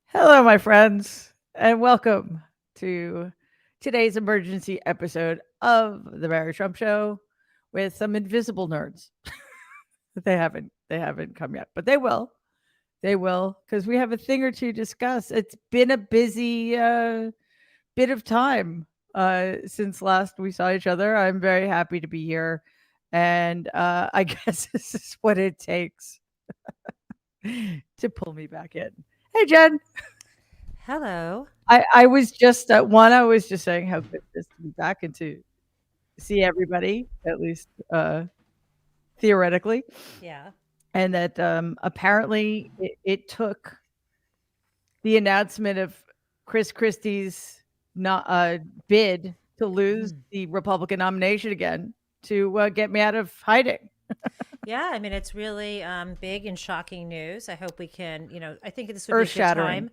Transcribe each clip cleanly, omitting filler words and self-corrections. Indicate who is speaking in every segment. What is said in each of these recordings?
Speaker 1: Hello, my friends, and welcome to today's emergency episode of the Barry Trump Show with some invisible nerds. They haven't come yet, but they will. They will, because we have a thing or two to discuss. It's been a busy bit of time since last we saw each other. I'm very happy to be here, and I guess this is what it takes to pull me back in. Hey, Jen.
Speaker 2: Hello.
Speaker 1: I was just I was just saying how good it is to be back and to see everybody, at least theoretically,
Speaker 2: Yeah.
Speaker 1: and that apparently it took the announcement of Christie's not bid to lose
Speaker 2: Mm.
Speaker 1: the Republican nomination again to get me out of hiding.
Speaker 2: Yeah, I mean, it's really big and shocking news. I hope we can, I think this would be a
Speaker 1: Earth
Speaker 2: good
Speaker 1: shattering.
Speaker 2: time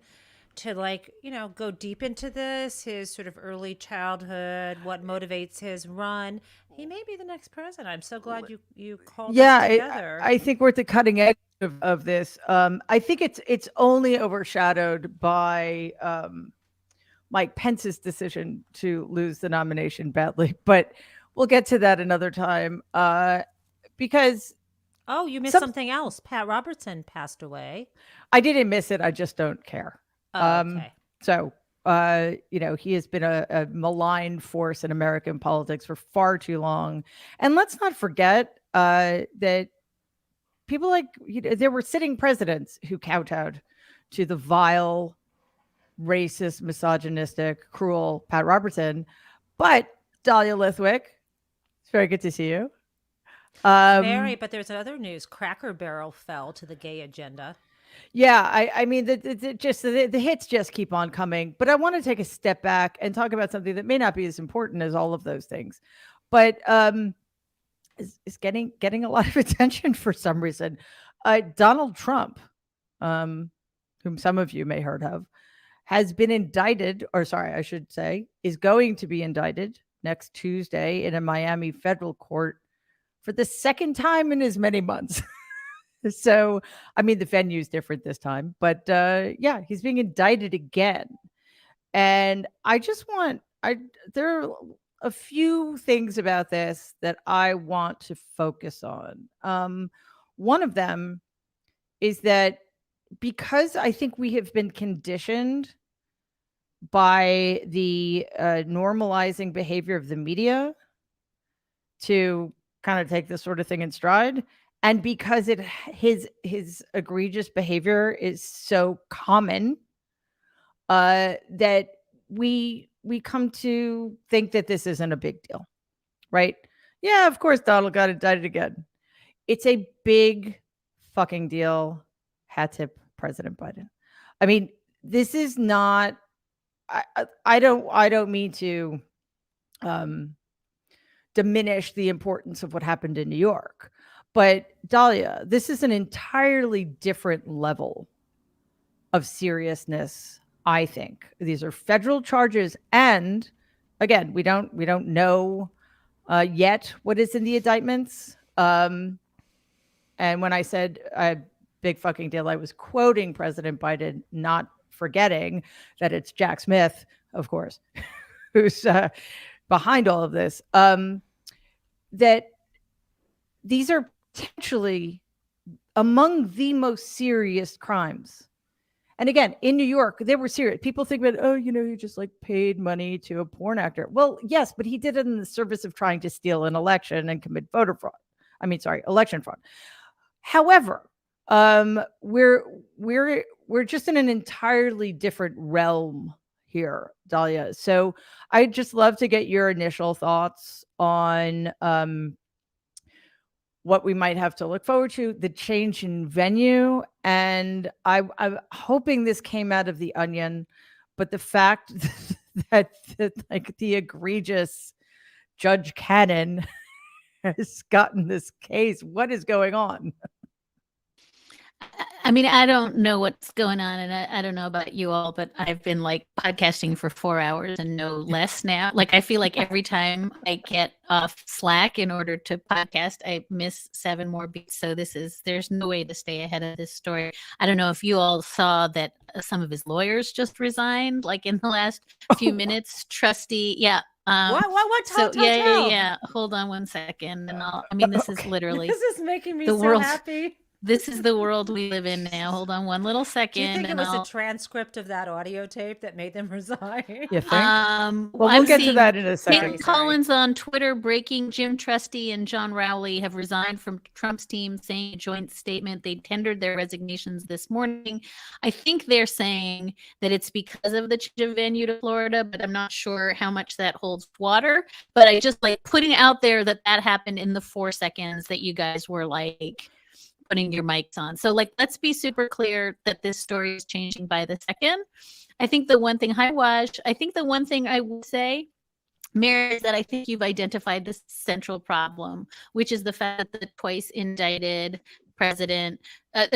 Speaker 2: to go deep into this, his sort of early childhood, what motivates his run. He may be the next president. I'm so glad you called us
Speaker 1: Yeah,
Speaker 2: together.
Speaker 1: I think we're at the cutting edge of this. I think it's only overshadowed by Mike Pence's decision to lose the nomination badly, but we'll get to that another time. Because
Speaker 2: Oh, you missed
Speaker 1: some
Speaker 2: something else. Pat Robertson passed away.
Speaker 1: I didn't miss it. I just don't care.
Speaker 2: Oh,
Speaker 1: Um,
Speaker 2: okay.
Speaker 1: so he has been a malign force in American politics for far too long, and let's not forget that people like there were sitting presidents who kowtowed to the vile, racist, misogynistic, cruel Pat Robertson. But Dahlia Lithwick, it's very good to see you.
Speaker 2: Very,
Speaker 1: Um,
Speaker 2: but there's other news. Cracker Barrel fell to the gay agenda.
Speaker 1: yeah, I mean, the hits just keep on coming. But I want to take a step back and talk about something that may not be as important as all of those things, but is getting a lot of attention for some reason. Donald Trump, um, whom some of you may heard of, has been indicted, or sorry, I should say, is going to be indicted next Tuesday in a Miami federal court for the second time in as many months. So, I mean, the venue is different this time, but yeah, he's being indicted again. And I just want, I there are a few things about this that I want to focus on. One of them is that because I think we have been conditioned by the normalizing behavior of the media to kind of take this sort of thing in stride, and because his egregious behavior is so common, that we come to think that this isn't a big deal, right? Yeah, of course Donald got indicted again. It's a big fucking deal. Hat tip President Biden. I mean, this is not. I don't mean to um, diminish the importance of what happened in New York, but Dahlia, this is an entirely different level of seriousness. I think these are federal charges, and again, we don't know yet what is in the indictments. And when I said a big fucking deal, I was quoting President Biden, not forgetting that it's Jack Smith, of course, who's behind all of this. That these are potentially among the most serious crimes. And again, in New York, they were serious. People think about, oh, he just like paid money to a porn actor. Well, yes, but he did it in the service of trying to steal an election and commit voter fraud. I mean, sorry, election fraud. However, we're just in an entirely different realm here, Dahlia. So I'd just love to get your initial thoughts on what we might have to look forward to, the change in venue, and I'm hoping this came out of the Onion, but the fact that like the egregious Judge Cannon has gotten this case. What is going on?
Speaker 3: I mean, I don't know what's going on, and I don't know about you all, but I've been like podcasting for 4 hours and no less now. Like, I feel like every time I get off Slack in order to podcast, I miss 7 more beats. So there's no way to stay ahead of this story. I don't know if you all saw that some of his lawyers just resigned, like in the last few minutes. Trustee, yeah.
Speaker 2: What?
Speaker 3: So
Speaker 2: Tell.
Speaker 3: yeah. Hold on one second, and this is
Speaker 1: Okay.
Speaker 3: literally
Speaker 2: This is making me
Speaker 3: the
Speaker 2: so
Speaker 3: world.
Speaker 2: happy.
Speaker 3: This is the world we live in now. Hold on one little second.
Speaker 2: Do you think it
Speaker 3: and
Speaker 2: was a
Speaker 3: I'll-
Speaker 2: transcript of that audio tape that made them resign?
Speaker 1: You think?
Speaker 3: Well,
Speaker 1: Well,
Speaker 3: I'm
Speaker 1: we'll get to
Speaker 3: seeing
Speaker 1: that in a second.
Speaker 3: Tim Collins on Twitter breaking Jim Trusty and John Rowley have resigned from Trump's team, saying a joint statement. They tendered their resignations this morning. I think they're saying that it's because of the change of venue to Florida, but I'm not sure how much that holds water. But I just like putting out there that happened in the 4 seconds that you guys were like putting your mics on. So like, let's be super clear that this story is changing by the second. I think the one thing, hi Waj, I think the one thing I would say, Mary, is that I think you've identified the central problem, which is the fact that the twice indicted president,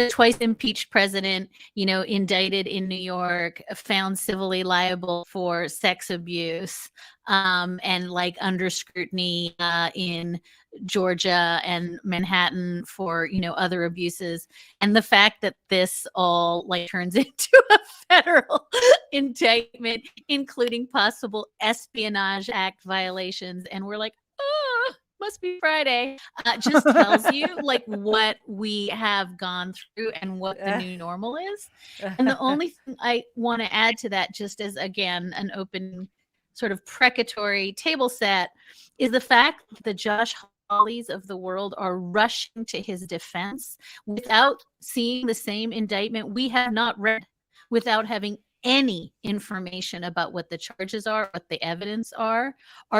Speaker 3: twice impeached president, indicted in New York, found civilly liable for sex abuse, and like under scrutiny in Georgia and Manhattan for, other abuses. And the fact that this all like turns into a federal indictment, including possible Espionage Act violations. And we're like, oh, must be Friday. Just tells you like what we have gone through and what the new normal is. And the only thing I want to add to that, just as again, an open sort of precatory table set, is the fact that the Josh Hollis of the world are rushing to his defense without seeing the same indictment we have not read, without having any information about what the charges are, what the evidence are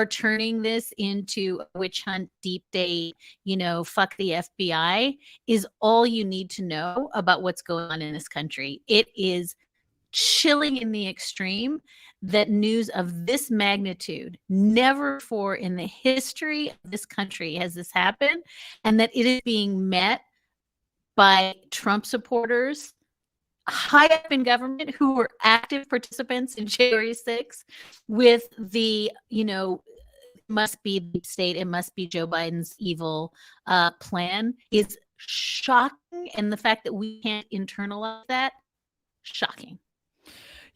Speaker 3: turning this into a witch hunt, deep date, fuck the FBI, is all you need to know about what's going on in this country. It is chilling in the extreme that news of this magnitude, never before in the history of this country has this happened, and that it is being met by Trump supporters high up in government who were active participants in January 6th with the, must be the state, it must be Joe Biden's evil plan, is shocking. And the fact that we can't internalize that, shocking.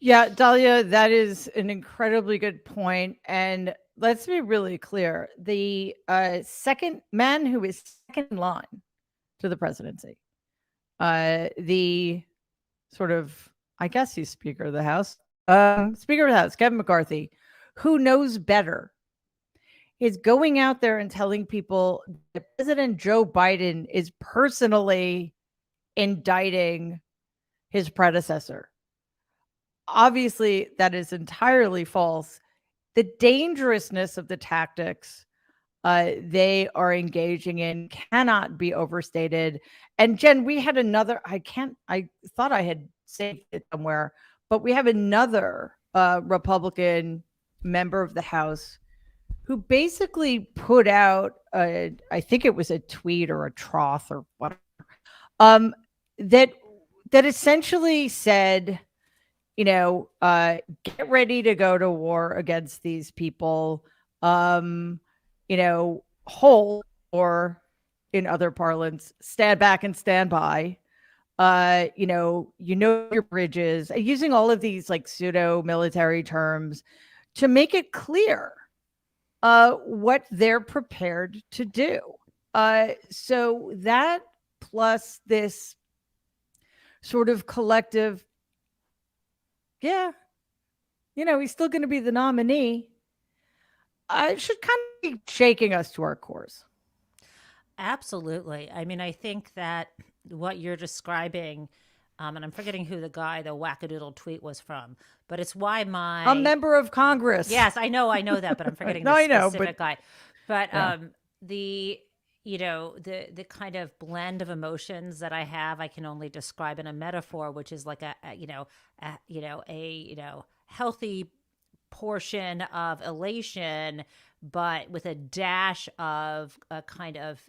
Speaker 1: Yeah, Dahlia, that is an incredibly good point. And let's be really clear. The second man who is second in line to the presidency, the sort of, I guess he's Speaker of the House, Kevin McCarthy, who knows better, is going out there and telling people that President Joe Biden is personally indicting his predecessor. Obviously, that is entirely false. The dangerousness of the tactics they are engaging in cannot be overstated. And Jen, we had another, I thought I had saved it somewhere, but we have another Republican member of the House who basically put out, I think it was a tweet or a troth or whatever, that essentially said, get ready to go to war against these people, hold, or in other parlance, stand back and stand by, your bridges, using all of these like pseudo military terms to make it clear what they're prepared to do. So that plus this sort of collective, he's still going to be the nominee, should kind of be shaking us to our cores.
Speaker 2: Absolutely. I mean, I think that what you're describing, and I'm forgetting who the wackadoodle tweet was from, but it's why
Speaker 1: a member of Congress.
Speaker 2: Yes, I know that, but I'm forgetting
Speaker 1: No,
Speaker 2: the
Speaker 1: I know,
Speaker 2: specific guy. But
Speaker 1: yeah.
Speaker 2: the kind of blend of emotions that I have, I can only describe in a metaphor, which is like a healthy portion of elation, but with a dash of a kind of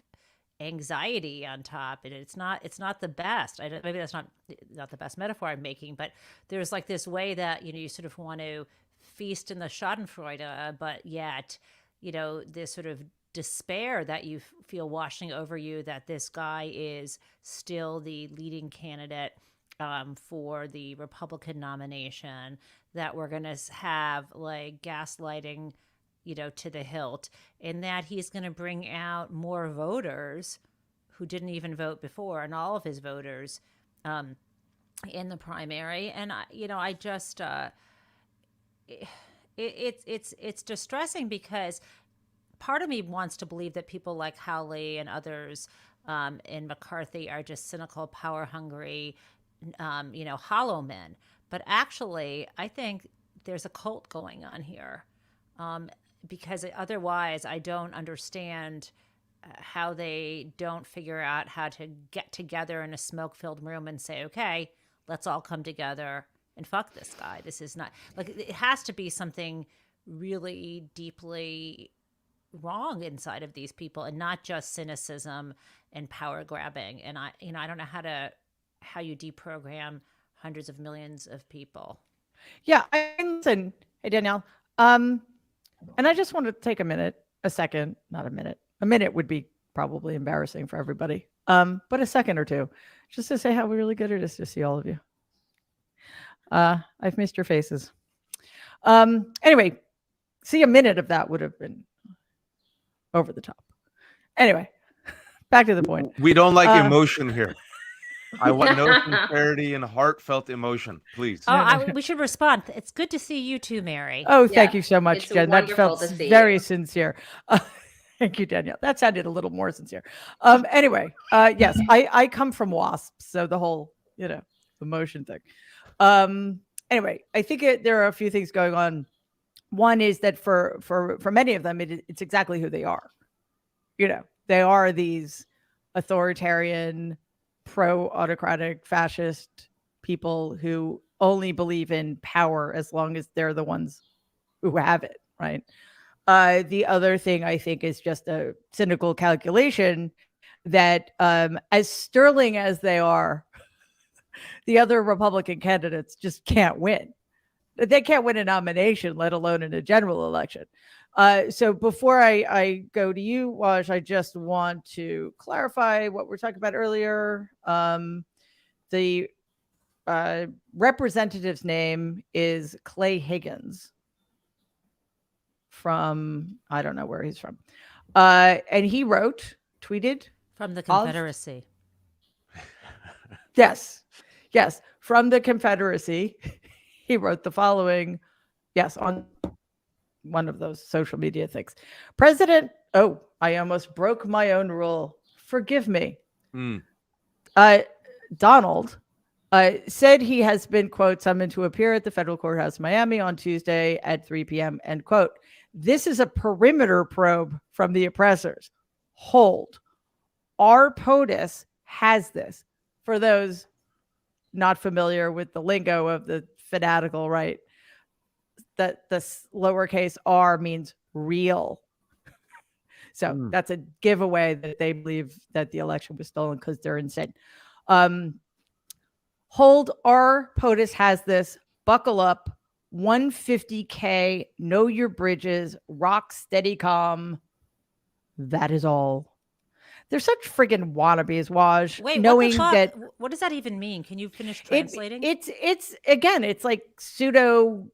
Speaker 2: anxiety on top, and it's not the best. Maybe that's not the best metaphor I'm making, but there's like this way that you sort of want to feast in the Schadenfreude, but yet this sort of despair that you feel washing over you that this guy is still the leading candidate for the Republican nomination, that we're going to have like gaslighting, to the hilt, and that he's going to bring out more voters who didn't even vote before, and all of his voters in the primary. And I just it's distressing, because part of me wants to believe that people like Howley and others in McCarthy are just cynical, power hungry, hollow men. But actually, I think there's a cult going on here, because otherwise I don't understand how they don't figure out how to get together in a smoke-filled room and say, okay, let's all come together and fuck this guy. This is not, like, it has to be something really deeply wrong inside of these people, and not just cynicism and power grabbing. And I don't know how you deprogram hundreds of millions of people.
Speaker 1: Yeah, listen, hey Danielle, and I just want to take a minute would be probably embarrassing for everybody, but a second or two, just to say how really good it is to see all of you. I've missed your faces. Anyway, see, a minute of that would have been over the top. Anyway, back to the point.
Speaker 4: We don't like emotion here. I want no sincerity and heartfelt emotion, please.
Speaker 2: We should respond. It's good to see you too, Mary.
Speaker 1: Oh, thank you so much,
Speaker 5: It's
Speaker 1: Jen. That
Speaker 5: wonderful
Speaker 1: felt
Speaker 5: to see
Speaker 1: very
Speaker 5: you.
Speaker 1: sincere. Thank you, Danielle. That sounded a little more sincere. Anyway, yes, I come from WASP, so the whole, emotion thing. Anyway, I think there are a few things going on. One is that for many of them, it's exactly who they are. They are these authoritarian, pro-autocratic, fascist people who only believe in power as long as they're the ones who have it, right? The other thing I think is just a cynical calculation that as sterling as they are, the other Republican candidates just can't win. They can't win a nomination, let alone in a general election. So before I go to you, Waj, I just want to clarify what we're talking about earlier. The representative's name is Clay Higgins from, I don't know where he's from. And he tweeted.
Speaker 2: From the Confederacy.
Speaker 1: Yes, from the Confederacy. He wrote the following, on one of those social media things. President, I almost broke my own rule. Forgive me. Donald said he has been, quote, summoned to appear at the federal courthouse in Miami on Tuesday at 3 p.m., end quote. This is a perimeter probe from the oppressors. Hold. Our POTUS has this. For those not familiar with the lingo of the fanatical right, that the lowercase r means real. So that's a giveaway that they believe that the election was stolen because they're insane. Hold, our POTUS has this. Buckle up. 150K. Know your bridges. Rock steady calm. That is all. They're such friggin' wannabes, Waj.
Speaker 2: Wait,
Speaker 1: knowing that
Speaker 2: what does that even mean? Can you finish translating?
Speaker 1: It's like pseudo,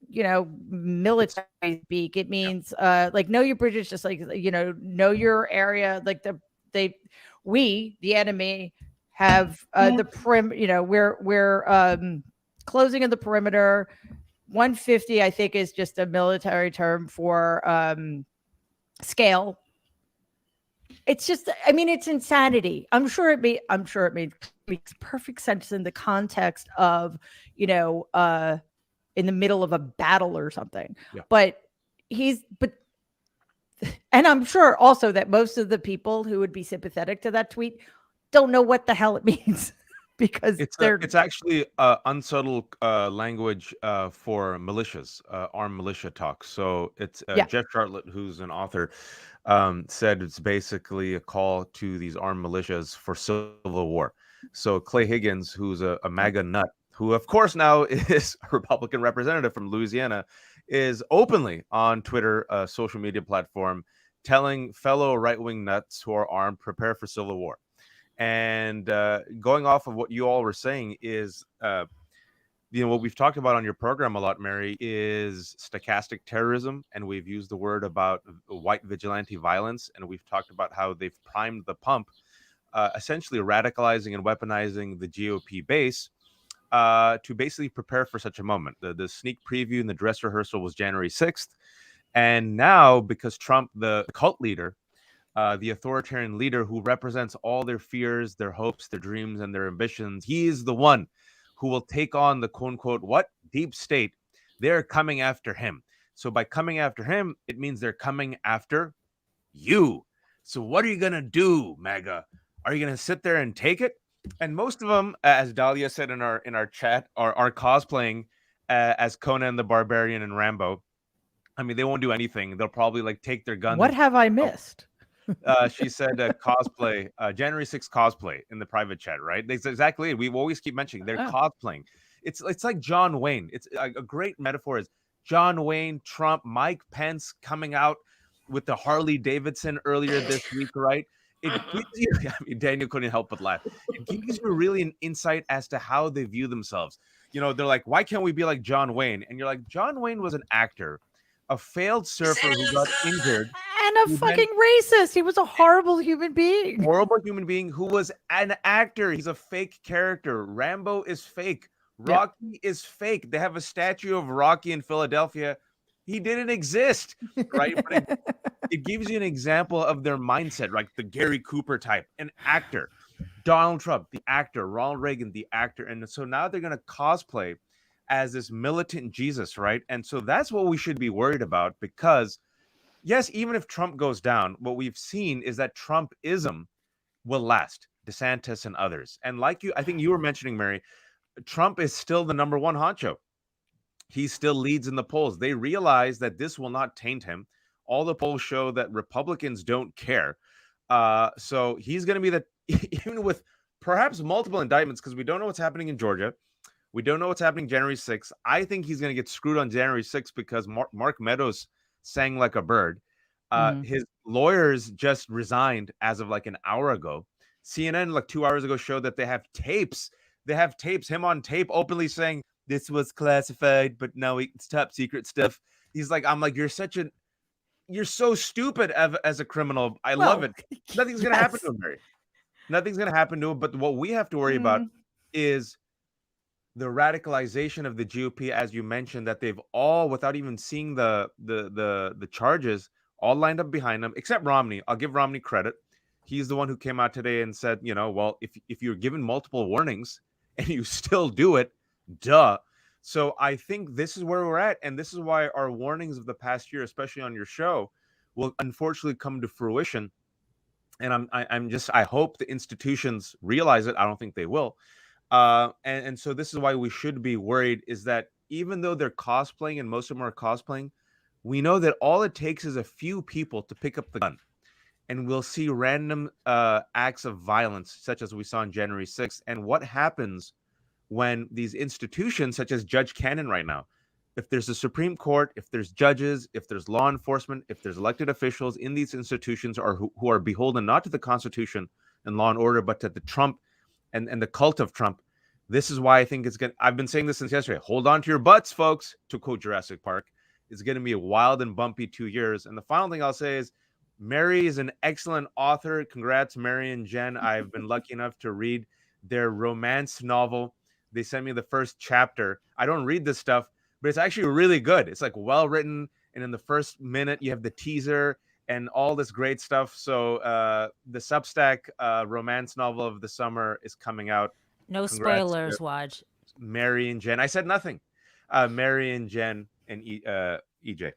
Speaker 1: military speak. It means like know your bridges, just like know your area. Like the enemy have we're closing in the perimeter. 150, I think, is just a military term for scale. It's just, it's insanity. I'm sure it makes perfect sense in the context of, in the middle of a battle or something. Yeah. But and I'm sure also that most of the people who would be sympathetic to that tweet don't know what the hell it means. Because
Speaker 4: it's actually unsubtle language for militias, armed militia talk. So it's Jeff Chartlet, who's an author, said it's basically a call to these armed militias for civil war. So Clay Higgins, who's a MAGA nut, who of course now is a Republican representative from Louisiana, is openly on Twitter, a social media platform, telling fellow right-wing nuts who are armed, prepare for civil war. And going off of what you all were saying is, what we've talked about on your program a lot, Mary, is stochastic terrorism. And we've used the word about white vigilante violence. And we've talked about how they've primed the pump, essentially radicalizing and weaponizing the GOP base to basically prepare for such a moment. The sneak preview and the dress rehearsal was January 6th. And now, because Trump, the cult leader, the authoritarian leader who represents all their fears, their hopes, their dreams, and their ambitions, he is the one who will take on the quote-unquote what? Deep state. They're coming after him. So by coming after him, it means they're coming after you. So what are you going to do, MAGA? Are you going to sit there and take it? And most of them, as Dahlia said in our chat, are cosplaying as Conan the Barbarian and Rambo. I mean, they won't do anything. They'll probably like take their guns.
Speaker 1: What have I missed?
Speaker 4: She said cosplay, January 6th cosplay in the private chat, right? That's exactly it. We always keep mentioning they're cosplaying. It's like John Wayne. It's a great metaphor is John Wayne, Trump, Mike Pence coming out with the Harley Davidson earlier this week, right? It gives you, I mean, Daniel couldn't help but laugh. It gives you really an insight as to how they view themselves. They're like, why can't we be like John Wayne? And you're like, John Wayne was an actor, a failed surfer who got injured.
Speaker 1: And a fucking racist. He was a horrible human being.
Speaker 4: Horrible human being who was an actor. He's a fake character. Rambo is fake. Rocky is fake. They have a statue of Rocky in Philadelphia. He didn't exist, right? But it gives you an example of their mindset, like the Gary Cooper type, an actor. Donald Trump, the actor. Ronald Reagan, the actor. And so now they're going to cosplay as this militant Jesus, right? And so that's what we should be worried about because, yes, even if Trump goes down, what we've seen is that Trumpism will last. DeSantis and others. And like I think you were mentioning, Mary, Trump is still the number one honcho. He still leads in the polls. They realize that this will not taint him. All the polls show that Republicans don't care. So he's going to be even with perhaps multiple indictments, because we don't know what's happening in Georgia. We don't know what's happening January 6th. I think he's going to get screwed on January 6th because Mark Meadows sang like a bird. His lawyers just resigned as of like an hour ago. CNN like 2 hours ago showed that they have tapes. They have tapes, him on tape openly saying this was classified, but now it's top secret stuff. He's like, I'm like, you're so stupid as a criminal. I love it. Nothing's going to happen to him, Mary. Nothing's going to happen to him. But what we have to worry about is the radicalization of the GOP, as you mentioned, that they've all, without even seeing the charges, all lined up behind them, except Romney. I'll give Romney credit. He's the one who came out today and said, well, if you're given multiple warnings and you still do it, duh. So I think this is where we're at. And this is why our warnings of the past year, especially on your show, will unfortunately come to fruition. And I hope the institutions realize it. I don't think they will. And so this is why we should be worried, is that even though they're cosplaying and most of them are cosplaying, we know that all it takes is a few people to pick up the gun. And we'll see random acts of violence, such as we saw on January 6th. And what happens when these institutions, such as Judge Cannon right now, if there's a Supreme Court, if there's judges, if there's law enforcement, if there's elected officials in these institutions who are beholden not to the Constitution and law and order, but to the Trump and the cult of Trump, this is why I think it's going to, I've been saying this since yesterday, hold on to your butts, folks, to quote Jurassic Park. It's going to be a wild and bumpy 2 years. And the final thing I'll say is, Mary is an excellent author. Congrats, Mary and Jen. I've been lucky enough to read their romance novel. They sent me the first chapter. I don't read this stuff, but it's actually really good. It's like well written. And in the first minute, you have the teaser and all this great stuff. So the Substack romance novel of the summer is coming out.
Speaker 2: No
Speaker 4: Congrats
Speaker 2: spoilers, Waj.
Speaker 4: Mary and Jen. I said nothing. Mary and Jen and EJ.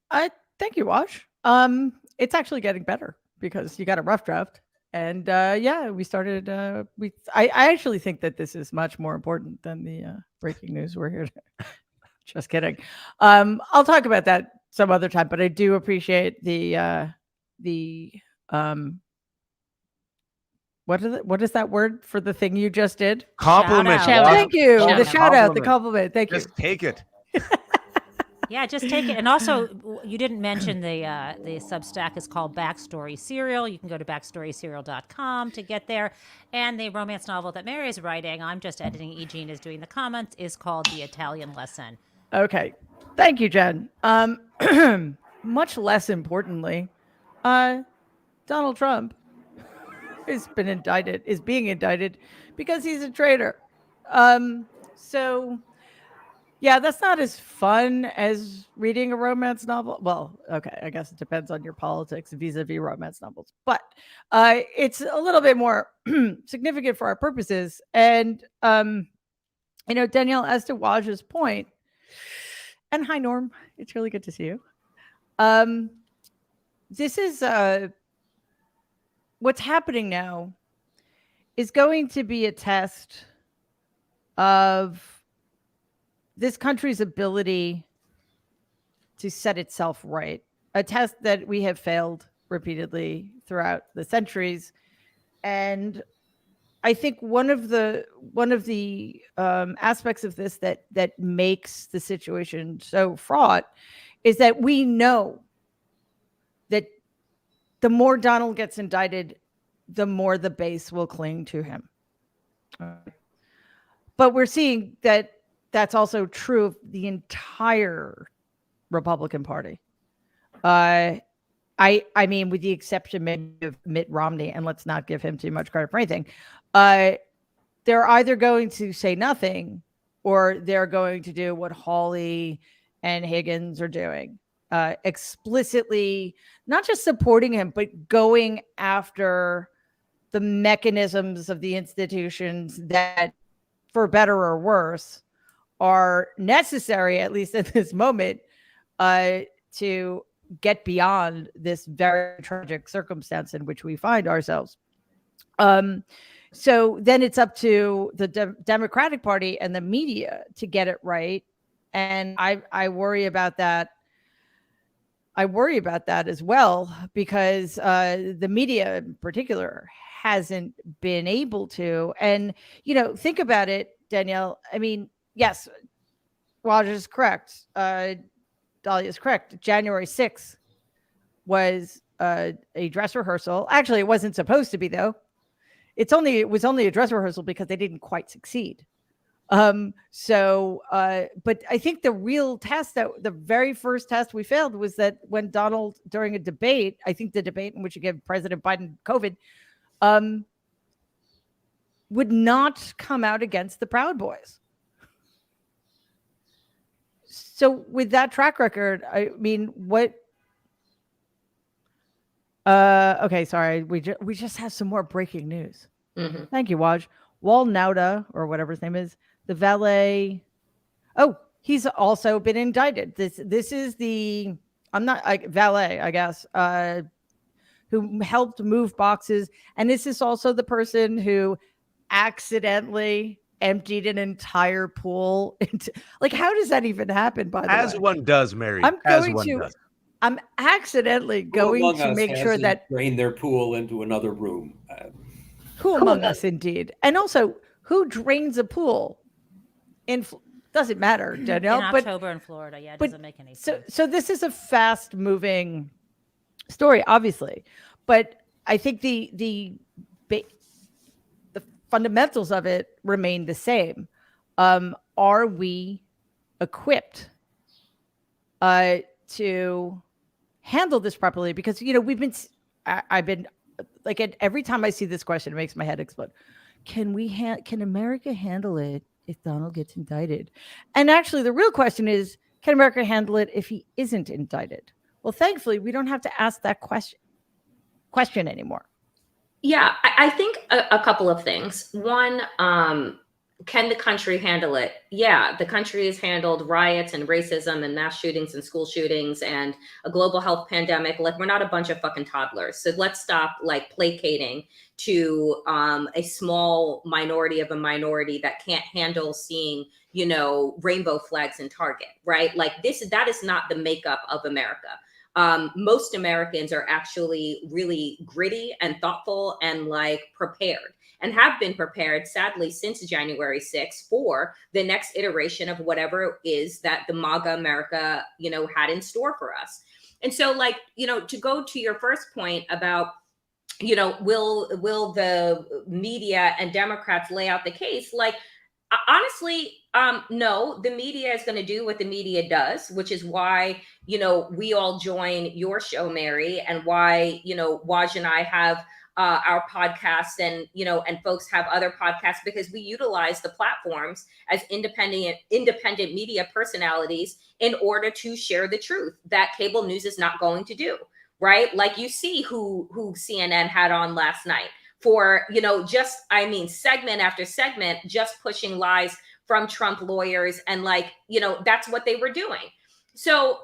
Speaker 1: Thank you, Waj. It's actually getting better because you got a rough draft. And we started. I actually think that this is much more important than the breaking news we're here to. Just kidding. I'll talk about that some other time. But I do appreciate the what is that word for the thing you just did?
Speaker 4: Compliment.
Speaker 3: Shout out.
Speaker 1: Thank you.
Speaker 3: Shout
Speaker 1: the
Speaker 3: out.
Speaker 1: shout out. The compliment. Thank you.
Speaker 4: Just take it.
Speaker 2: Yeah, just take it. And also, you didn't mention the Substack is called Backstory Serial. You can go to backstoryserial.com to get there. And the romance novel that Mary is writing, I'm just editing, E. Jean is doing the comments, is called The Italian Lesson.
Speaker 1: Okay. Thank you, Jen. Much less importantly, Donald Trump is being indicted because he's a traitor. So yeah, that's not as fun as reading a romance novel. Well, okay, I guess it depends on your politics vis-a-vis romance novels, but it's a little bit more significant for our purposes. And Danielle, as to Waj's point, and hi Norm, it's really good to see you. This is what's happening now is going to be a test of this country's ability to set itself right, a test that we have failed repeatedly throughout the centuries. And I think one of the aspects of this that makes the situation so fraught is that we know that the more Donald gets indicted, the more the base will cling to him. But we're seeing that that's also true of the entire Republican Party. I mean, with the exception maybe of Mitt Romney, and let's not give him too much credit for anything. They're either going to say nothing or they're going to do what Hawley and Higgins are doing, explicitly not just supporting him, but going after the mechanisms of the institutions that, for better or worse, are necessary, at least at this moment, to get beyond this very tragic circumstance in which we find ourselves. So then it's up to the Democratic Party and the media to get it right. And I worry about that. I worry about that as well, because the media in particular hasn't been able to. And, think about it, Danielle. I mean, yes, Roger is correct. Dahlia is correct. January 6th was a dress rehearsal. Actually, it wasn't supposed to be, though. It was only a dress rehearsal because they didn't quite succeed. But I think the real test, the very first test we failed, was that when Donald, during a debate, I think the debate in which he gave President Biden COVID, would not come out against the Proud Boys. So with that track record, I mean, what? Okay, sorry. We just have some more breaking news. Mm-hmm. Thank you, Waj. Wal Nauta, or whatever his name is, the valet. Oh, he's also been indicted. This is the valet, I guess, who helped move boxes, and this is also the person who accidentally emptied an entire pool into, how does that even happen, by the way?
Speaker 4: As one does, Mary.
Speaker 1: I'm accidentally going to make sure that
Speaker 5: drain their pool into another room.
Speaker 1: Who among us, indeed? And also, who drains a pool? Doesn't matter, Danielle.
Speaker 2: In October in Florida, yeah, it doesn't make any sense.
Speaker 1: So this is a fast-moving story, obviously, but I think the fundamentals of it remain the same. Are we equipped to handle this properly? Because I've been every time I see this question, it makes my head explode. Can America handle it if Donald gets indicted? And actually, the real question is, can America handle it if he isn't indicted? Well, thankfully, we don't have to ask that question anymore.
Speaker 6: Yeah, I think a couple of things. One, can the country handle it? Yeah, the country has handled riots and racism and mass shootings and school shootings and a global health pandemic. We're not a bunch of fucking toddlers. So let's stop placating to a small minority of a minority that can't handle seeing, rainbow flags in Target, right? That is not the makeup of America. Most Americans are actually really gritty and thoughtful and prepared. and have been prepared, sadly, since January 6th for the next iteration of whatever it is that the MAGA America, had in store for us. And so, to go to your first point about, will the media and Democrats lay out the case? Honestly, no, the media is going to do what the media does, which is why, we all join your show, Mary, and why, Waj and I have our podcasts, and, and folks have other podcasts, because we utilize the platforms as independent media personalities in order to share the truth that cable news is not going to do. Right? Like, you see who CNN had on last night for, segment after segment, just pushing lies from Trump lawyers. And that's what they were doing. So,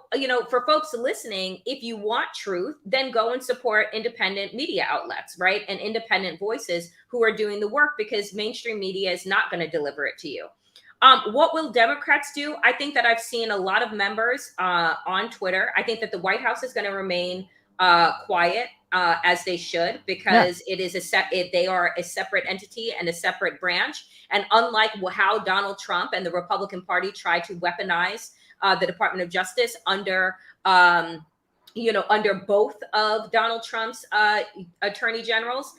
Speaker 6: for folks listening, if you want truth, then go and support independent media outlets, right? And independent voices who are doing the work, because mainstream media is not going to deliver it to you. What will Democrats do? I think that I've seen a lot of members on Twitter. I think that the White House is going to remain quiet, as they should, because it is they are a separate entity and a separate branch. And unlike how Donald Trump and the Republican Party tried to weaponize the Department of Justice under both of Donald Trump's attorney generals,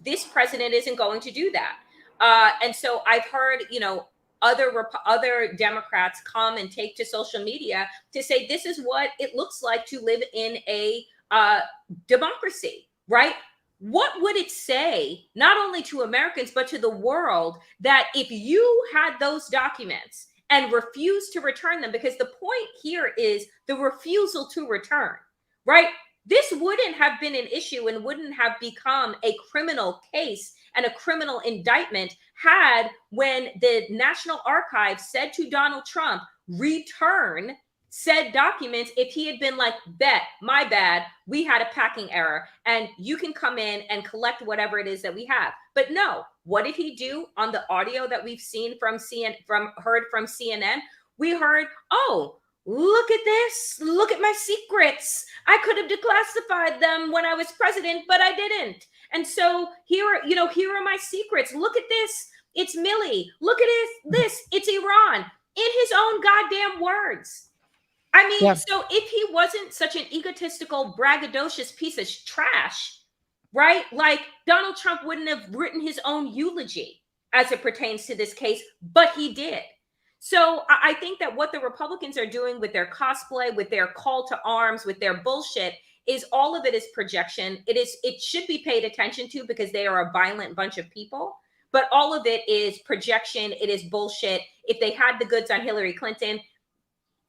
Speaker 6: this president isn't going to do that. And so I've heard, other Democrats come and take to social media to say this is what it looks like to live in a democracy, right? What would it say, not only to Americans, but to the world, that if you had those documents and refused to return them, because the point here is the refusal to return, right? This wouldn't have been an issue and wouldn't have become a criminal case and a criminal indictment had, when the National Archives said to Donald Trump, return said documents, if he had been like, my bad, we had a packing error, and you can come in and collect whatever it is that we have. But no, what did he do on the audio that we've seen heard from CNN? We heard, oh, look at this. Look at my secrets. I could have declassified them when I was president, but I didn't. And so here are my secrets. Look at this. It's Millie. Look at this. It's Iran. In his own goddamn words. I mean, So if he wasn't such an egotistical, braggadocious piece of trash, right? Like, Donald Trump wouldn't have written his own eulogy as it pertains to this case, but he did. So I think that what the Republicans are doing with their cosplay, with their call to arms, with their bullshit, is all of it is projection. It should be paid attention to, because they are a violent bunch of people, but all of it is projection. It is bullshit. If they had the goods on Hillary Clinton,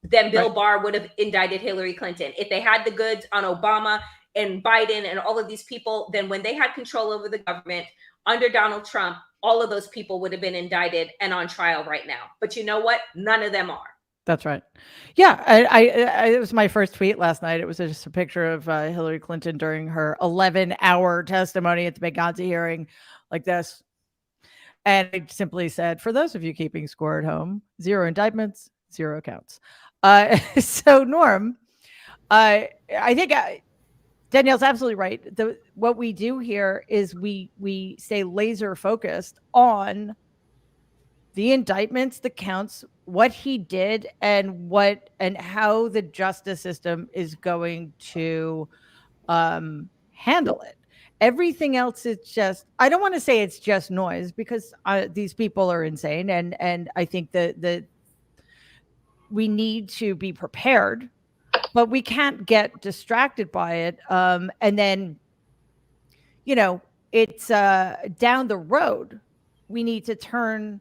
Speaker 6: then Bill Barr would have indicted Hillary Clinton. If they had the goods on Obama and Biden and all of these people, then when they had control over the government under Donald Trump, all of those people would have been indicted and on trial right now. But you know what? None of them are.
Speaker 1: That's right. Yeah, I it was my first tweet last night. It was just a picture of Hillary Clinton during her 11-hour testimony at the Benghazi hearing, like this. And it simply said, for those of you keeping score at home, 0 indictments, 0 counts. So, Norm, I think Danielle's absolutely right. What we do here is we stay laser focused on the indictments, the counts, what he did, and how the justice system is going to handle it. Everything else is just, I don't want to say it's just noise, because these people are insane, and I think that we need to be prepared, but we can't get distracted by it. And then, it's down the road. We need to turn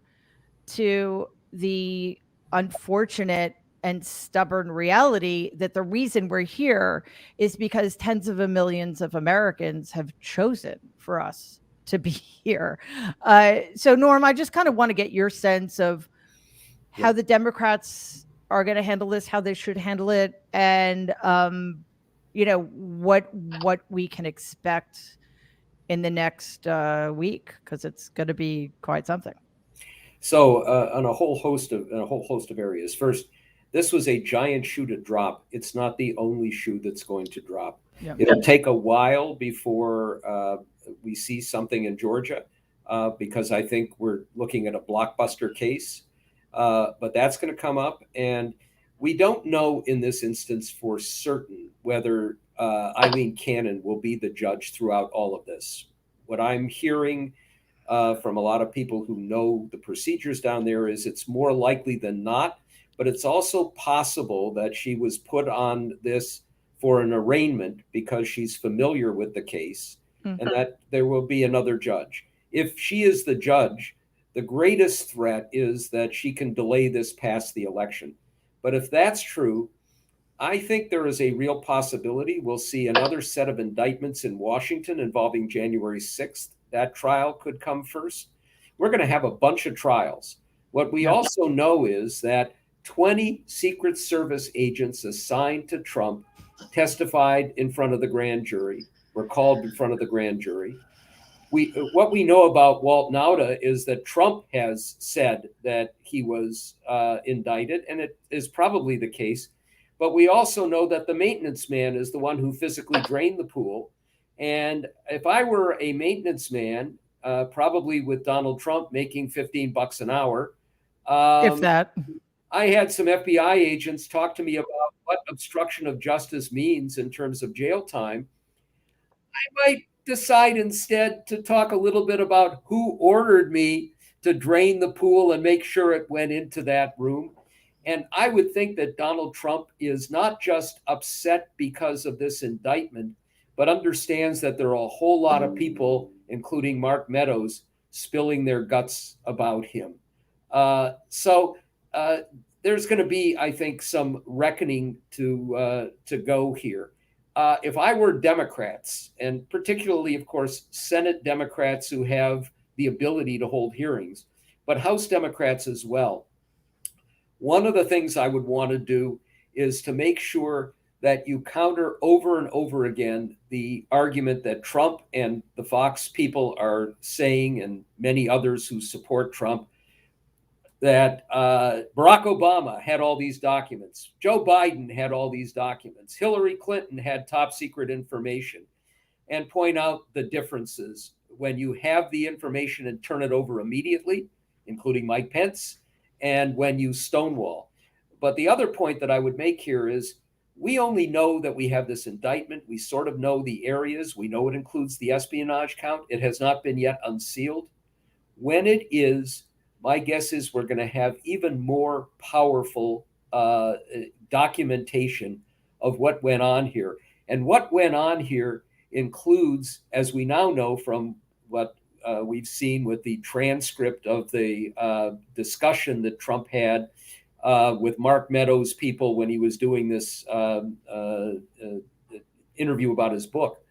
Speaker 1: to the unfortunate and stubborn reality that the reason we're here is because tens of millions of Americans have chosen for us to be here. So, Norm, I just kind of want to get your sense of how the Democrats are going to handle this, how they should handle it, and what we can expect in the next week, because it's going to be quite something.
Speaker 5: So on a whole host of areas. First, this was a giant shoe to drop. It's not the only shoe that's going to drop. Yep. It'll take a while before we see something in Georgia, because I think we're looking at a blockbuster case. But that's going to come up. And we don't know in this instance for certain whether Eileen Cannon will be the judge throughout all of this. What I'm hearing from a lot of people who know the procedures down there is it's more likely than not, but it's also possible that she was put on this for an arraignment because she's familiar with the case, and that there will be another judge. If she is the judge, the greatest threat is that she can delay this past the election. But if that's true, I think there is a real possibility we'll see another set of indictments in Washington involving January 6th. That trial could come first. We're going to have a bunch of trials. What we also know is that 20 Secret Service agents assigned to Trump testified in front of the grand jury, were called in front of the grand jury. What we know about Walt Nauta is that Trump has said that he was indicted, and it is probably the case. But we also know that the maintenance man is the one who physically drained the pool. And if I were a maintenance man, probably with Donald Trump making $15 an hour,
Speaker 1: if that,
Speaker 5: I had some FBI agents talk to me about what obstruction of justice means in terms of jail time. I might decide instead to talk a little bit about who ordered me to drain the pool and make sure it went into that room. And I would think that Donald Trump is not just upset because of this indictment, but understands that there are a whole lot of people, including Mark Meadows, spilling their guts about him. So there's going to be, I think, some reckoning to go here. If I were Democrats, and particularly, of course, Senate Democrats who have the ability to hold hearings, but House Democrats as well, one of the things I would want to do is to make sure that you counter over and over again the argument that Trump and the Fox people are saying, and many others who support Trump, that Barack Obama had all these documents, Joe Biden had all these documents, Hillary Clinton had top secret information, and point out the differences when you have the information and turn it over immediately, including Mike Pence, and when you stonewall. But the other point that I would make here is we only know that we have this indictment. We sort of know the areas. We know it includes the espionage count. It has not been yet unsealed. When it is, my guess is we're going to have even more powerful documentation of what went on here. And what went on here includes, as we now know from what we've seen with the transcript of the discussion that Trump had with Mark Meadows' people when he was doing this interview about his book,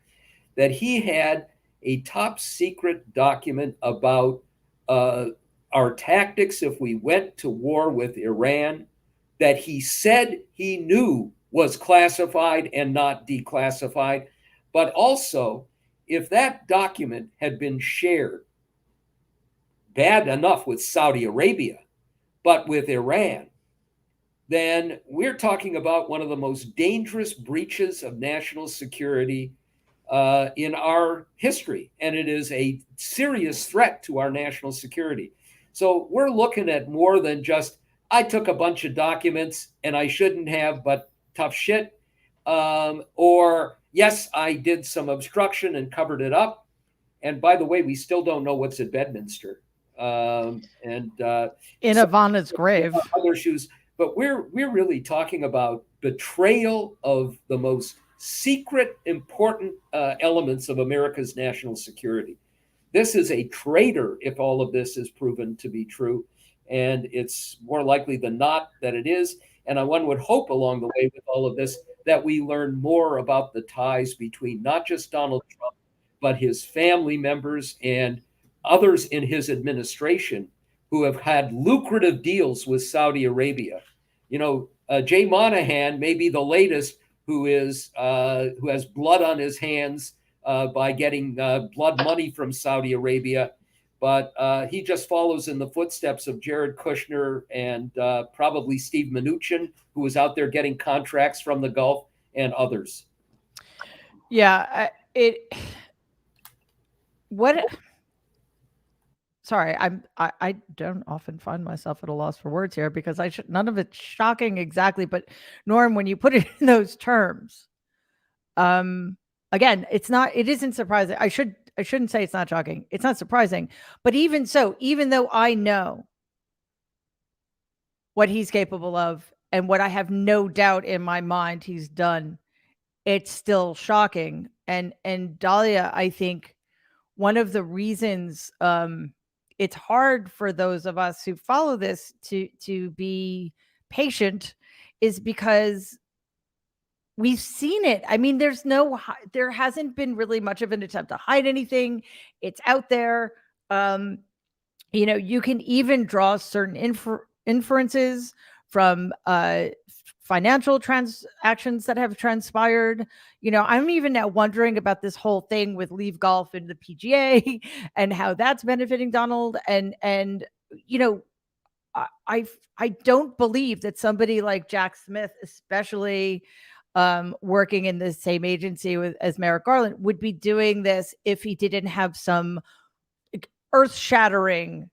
Speaker 5: that he had a top secret document about our tactics if we went to war with Iran, that he said he knew was classified and not declassified, but also if that document had been shared, bad enough with Saudi Arabia, but with Iran, then we're talking about one of the most dangerous breaches of national security in our history. And it is a serious threat to our national security. So we're looking at more than just, I took a bunch of documents and I shouldn't have, but tough shit. Or, yes, I did some obstruction and covered it up. And by the way, we still don't know what's at Bedminster. In
Speaker 1: Ivana's grave.
Speaker 5: Other shoes. But we're really talking about betrayal of the most secret, important elements of America's national security. This is a traitor if all of this is proven to be true. And it's more likely than not that it is. And one would hope along the way with all of this that we learn more about the ties between not just Donald Trump, but his family members and others in his administration who have had lucrative deals with Saudi Arabia. You know, Jay Monahan may be the latest who has blood on his hands by getting blood money from Saudi Arabia, but he just follows in the footsteps of Jared Kushner and probably Steve Mnuchin, who was out there getting contracts from the Gulf, and others.
Speaker 1: Yeah, what sorry, I don't often find myself at a loss for words here because none of it's shocking exactly, but Norm, when you put it in those terms, again, it isn't surprising. I shouldn't say it's not shocking. It's not surprising. But even so, even though I know what he's capable of and what I have no doubt in my mind he's done, it's still shocking. And Dahlia, I think one of the reasons it's hard for those of us who follow this to be patient is because we've seen it. I mean, there hasn't been really much of an attempt to hide anything. It's out there. You can even draw certain inferences from financial transactions that have transpired. I'm even now wondering about this whole thing with Leave Golf and the PGA and how that's benefiting Donald. And I don't believe that somebody like Jack Smith, especially working in the same agency as Merrick Garland, would be doing this if he didn't have some earth-shattering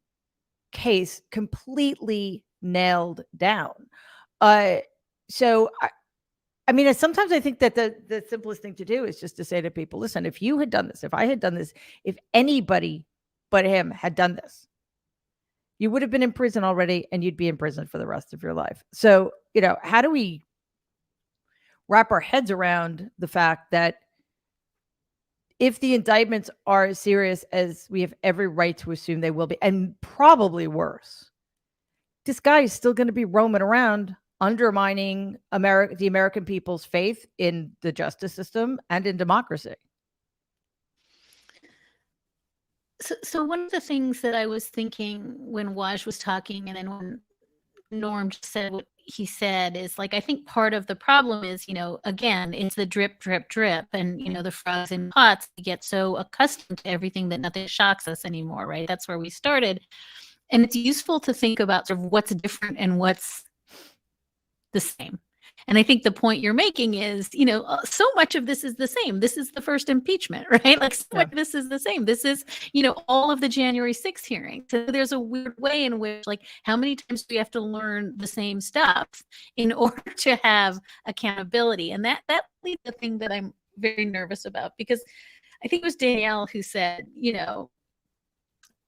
Speaker 1: case completely nailed down. So I mean, sometimes I think that the simplest thing to do is just to say to people, listen, if you had done this, if I had done this, if anybody but him had done this, you would have been in prison already and you'd be in prison for the rest of your life. So, how do we wrap our heads around the fact that if the indictments are as serious as we have every right to assume they will be, and probably worse, this guy is still going to be roaming around undermining the American people's faith in the justice system and in democracy.
Speaker 3: So one of the things that I was thinking when Waj was talking, and then when Norm just said what he said, is like, I think part of the problem is, again, it's the drip, drip, drip. And, the frogs in pots, we get so accustomed to everything that nothing shocks us anymore, right? That's where we started. And it's useful to think about sort of what's different and what's the same. And I think the point you're making is, so much of this is the same. This is the first impeachment, right? Like, so much of this is the same. This is, all of the January 6th hearings. So there's a weird way in which, like, how many times do we have to learn the same stuff in order to have accountability? And that leads to the thing that I'm very nervous about, because I think it was Danielle who said,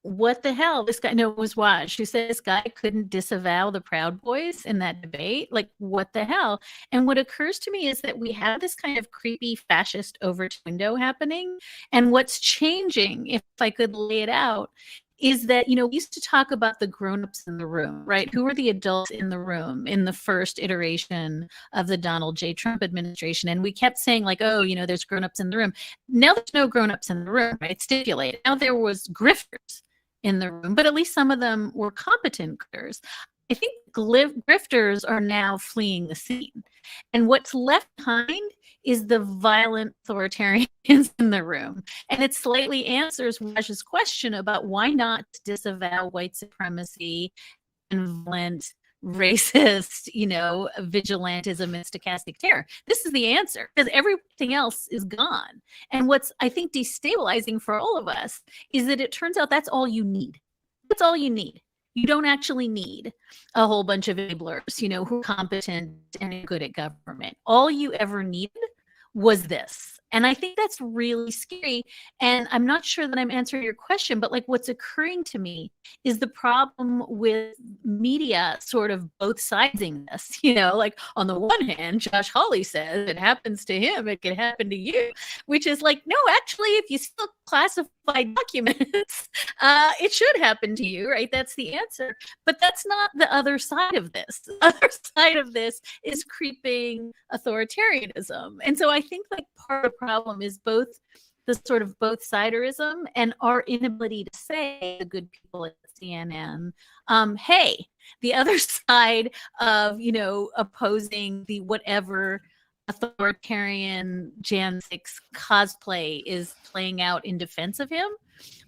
Speaker 3: what the hell? This guy, no, it was Waj, who said this guy couldn't disavow the Proud Boys in that debate. Like, what the hell? And what occurs to me is that we have this kind of creepy fascist overt window happening. And what's changing, if I could lay it out, is that, we used to talk about the grownups in the room, right? Who are the adults in the room in the first iteration of the Donald J. Trump administration? And we kept saying, like, oh, there's grownups in the room. Now there's no grownups in the room, right? It's stipulated. Now there was grifters in the room, but at least some of them were competent grifters. I think grifters are now fleeing the scene. And what's left behind is the violent authoritarians in the room. And it slightly answers Waj's question about why not disavow white supremacy and violent, racist, vigilantism and stochastic terror. This is the answer, because everything else is gone. And what's, I think, destabilizing for all of us is that it turns out that's all you need. That's all you need. You don't actually need a whole bunch of enablers, who are competent and good at government. All you ever needed was this. And I think that's really scary. And I'm not sure that I'm answering your question, but like, what's occurring to me is the problem with media sort of both siding this, like, on the one hand, Josh Hawley says it happens to him, it can happen to you, which is like, no, actually, if you still classify documents, it should happen to you, right? That's the answer. But that's not the other side of this. The other side of this is creeping authoritarianism. And so I think, like, part of the problem is both the sort of both siderism and our inability to say, the good people at CNN, hey, the other side of, opposing the whatever authoritarian Jan 6 cosplay is playing out in defense of him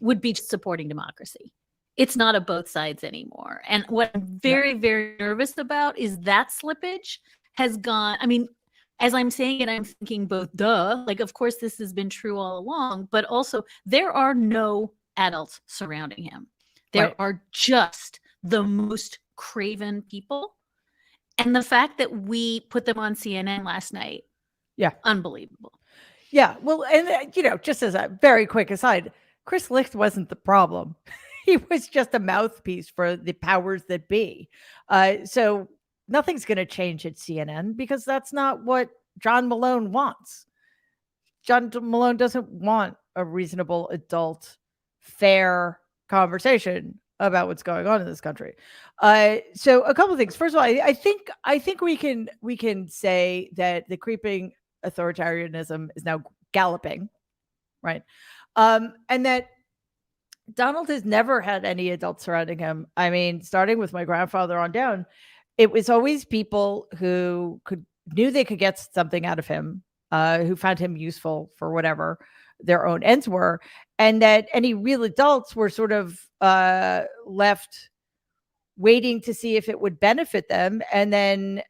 Speaker 3: would be supporting democracy. It's not a both sides anymore. And what I'm very, very nervous about is that slippage has gone. I mean, as I'm saying it, I'm thinking both, duh, like, of course, this has been true all along, but also there are no adults surrounding him. There
Speaker 1: Right.
Speaker 3: are just the most craven people. And the fact that we put them on CNN last night,
Speaker 1: Yeah.
Speaker 3: unbelievable.
Speaker 1: Yeah. Well, and just as a very quick aside, Chris Licht wasn't the problem. He was just a mouthpiece for the powers that be. So nothing's going to change at CNN because that's not what John Malone wants. John Malone doesn't want a reasonable, adult, fair conversation about what's going on in this country. So a couple of things. First of all, I think we can say that the creeping authoritarianism is now galloping, right? And that Donald has never had any adults surrounding him. I mean, starting with my grandfather on down, it was always people who knew they could get something out of him, who found him useful for whatever their own ends were, and that any real adults were sort of left waiting to see if it would benefit them, and then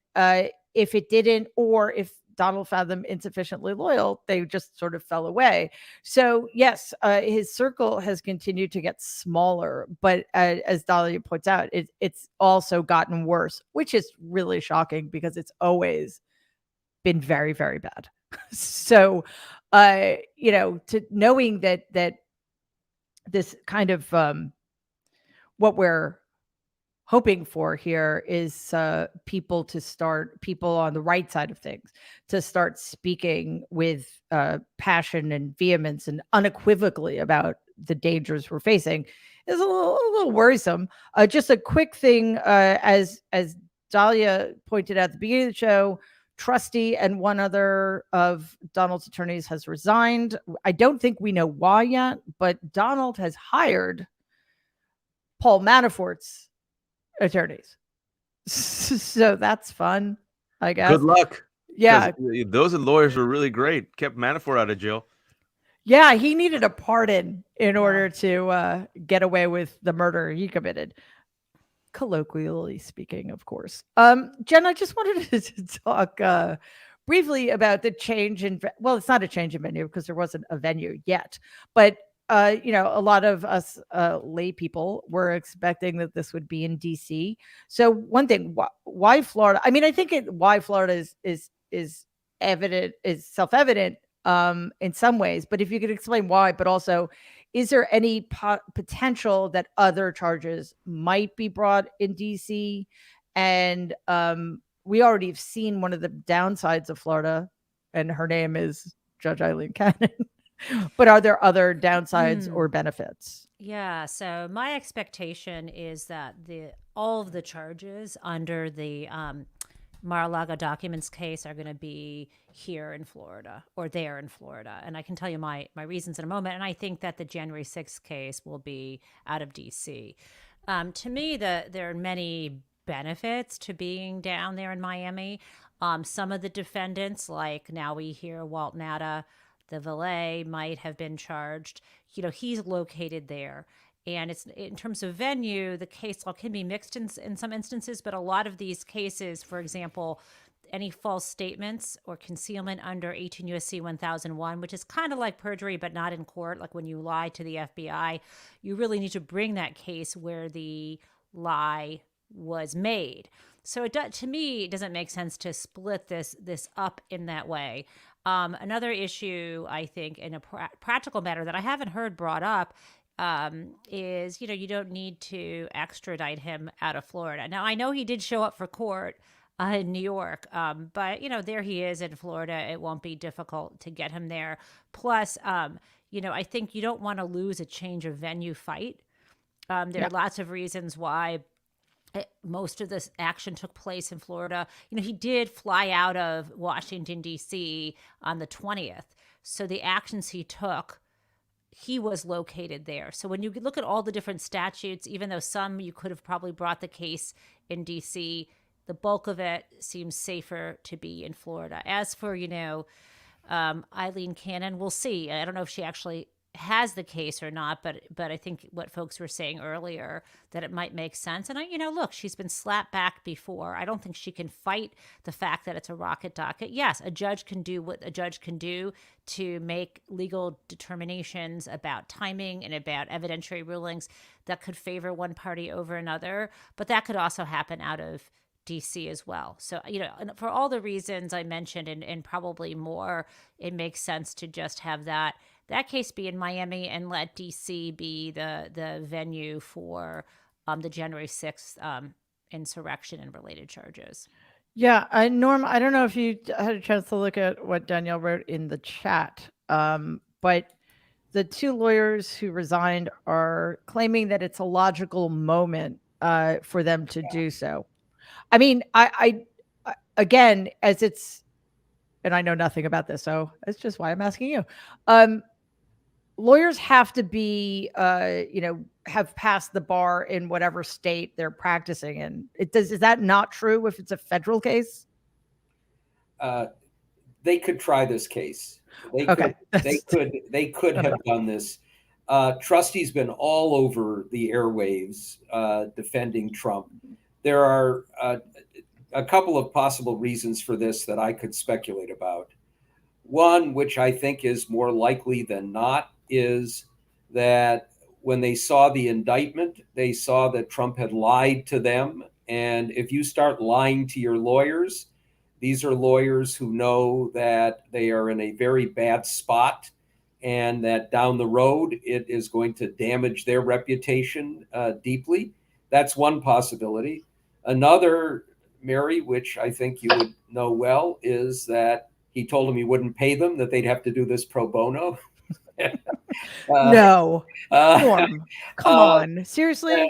Speaker 1: if it didn't, or if Donald found them insufficiently loyal, they just sort of fell away. So yes, his circle has continued to get smaller, but as Dahlia points out, it's also gotten worse, which is really shocking because it's always been very, very bad. So, to knowing that this kind of what we're hoping for here is people on the right side of things to start speaking with passion and vehemence and unequivocally about the dangers we're facing is a little worrisome. Just a quick thing, as Dahlia pointed out at the beginning of the show, Trusty and one other of Donald's attorneys has resigned. I don't think we know why yet, but Donald has hired Paul Manafort's attorneys. So that's fun, I guess.
Speaker 4: Good luck.
Speaker 1: Yeah.
Speaker 4: Those lawyers were really great. Kept Manafort out of jail.
Speaker 1: Yeah, he needed a pardon in order to get away with the murder he committed. Colloquially speaking, of course. Jen, I just wanted to talk briefly about the change in, well, it's not a change in venue because there wasn't a venue yet, but a lot of us lay people were expecting that this would be in DC. So one thing, why Florida? I mean, I think why Florida is evident, is self-evident in some ways, but if you could explain why, but also, is there any potential that other charges might be brought in DC? And we already have seen one of the downsides of Florida, and her name is Judge Eileen Cannon. But are there other downsides or benefits?
Speaker 2: Yeah, so my expectation is that all of the charges under the Mar-a-Lago documents case are going to be here in Florida or there in Florida. And I can tell you my reasons in a moment. And I think that the January 6th case will be out of DC. To me, there are many benefits to being down there in Miami. Some of the defendants, like now we hear Walt Natta, the valet, might have been charged. He's located there. And it's, in terms of venue, the case law can be mixed in some instances, but a lot of these cases, for example, any false statements or concealment under 18 U.S.C. 1001, which is kind of like perjury, but not in court, like when you lie to the FBI, you really need to bring that case where the lie was made. So to me, it doesn't make sense to split this up in that way. Another issue, I think, in a practical matter that I haven't heard brought up is, you don't need to extradite him out of Florida. Now, I know he did show up for court in New York, but, there he is in Florida. It won't be difficult to get him there. Plus, I think you don't want to lose a change of venue fight. There are lots of reasons why most of this action took place in Florida. He did fly out of Washington, D.C. on the 20th. So the actions he took, he was located there. So when you look at all the different statutes, even though some you could have probably brought the case in D.C., the bulk of it seems safer to be in Florida. As for, Eileen Cannon, we'll see. I don't know if she actually has the case or not, but I think what folks were saying earlier, that it might make sense. And look, she's been slapped back before. I don't think she can fight the fact that it's a rocket docket. Yes, a judge can do what a judge can do to make legal determinations about timing and about evidentiary rulings that could favor one party over another, but that could also happen out of DC as well. So, for all the reasons I mentioned and probably more, it makes sense to just have that case be in Miami and let DC be the venue for the January 6th insurrection and related charges.
Speaker 1: Yeah, Norm, I don't know if you had a chance to look at what Danielle wrote in the chat, but the two lawyers who resigned are claiming that it's a logical moment for them to do so. I mean, I again, as it's, and I know nothing about this, so that's just why I'm asking you. Lawyers have to be, have passed the bar in whatever state they're practicing in. Is that not true if it's a federal case?
Speaker 5: They could try this case. They could have done this. Trustee's been all over the airwaves defending Trump. There are a couple of possible reasons for this that I could speculate about. One, which I think is more likely than not, is that when they saw the indictment, they saw that Trump had lied to them. And if you start lying to your lawyers, these are lawyers who know that they are in a very bad spot and that down the road it is going to damage their reputation deeply. That's one possibility. Another, Mary, which I think you would know well, is that he told them he wouldn't pay them, that they'd have to do this pro bono.
Speaker 1: No. Norm, come on. Seriously?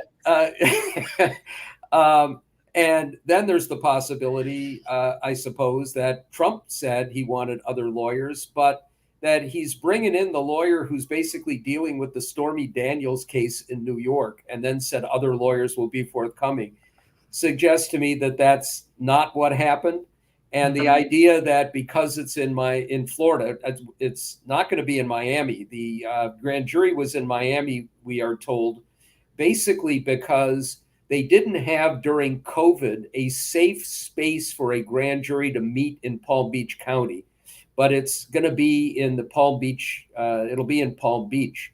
Speaker 5: And then there's the possibility, I suppose, that Trump said he wanted other lawyers, but that he's bringing in the lawyer who's basically dealing with the Stormy Daniels case in New York and then said other lawyers will be forthcoming, suggests to me that that's not what happened. And the idea that because it's in Florida, it's not going to be in Miami. The grand jury was in Miami, we are told, basically because they didn't have during COVID a safe space for a grand jury to meet in Palm Beach County. But it's going to be in the Palm Beach. It'll be in Palm Beach.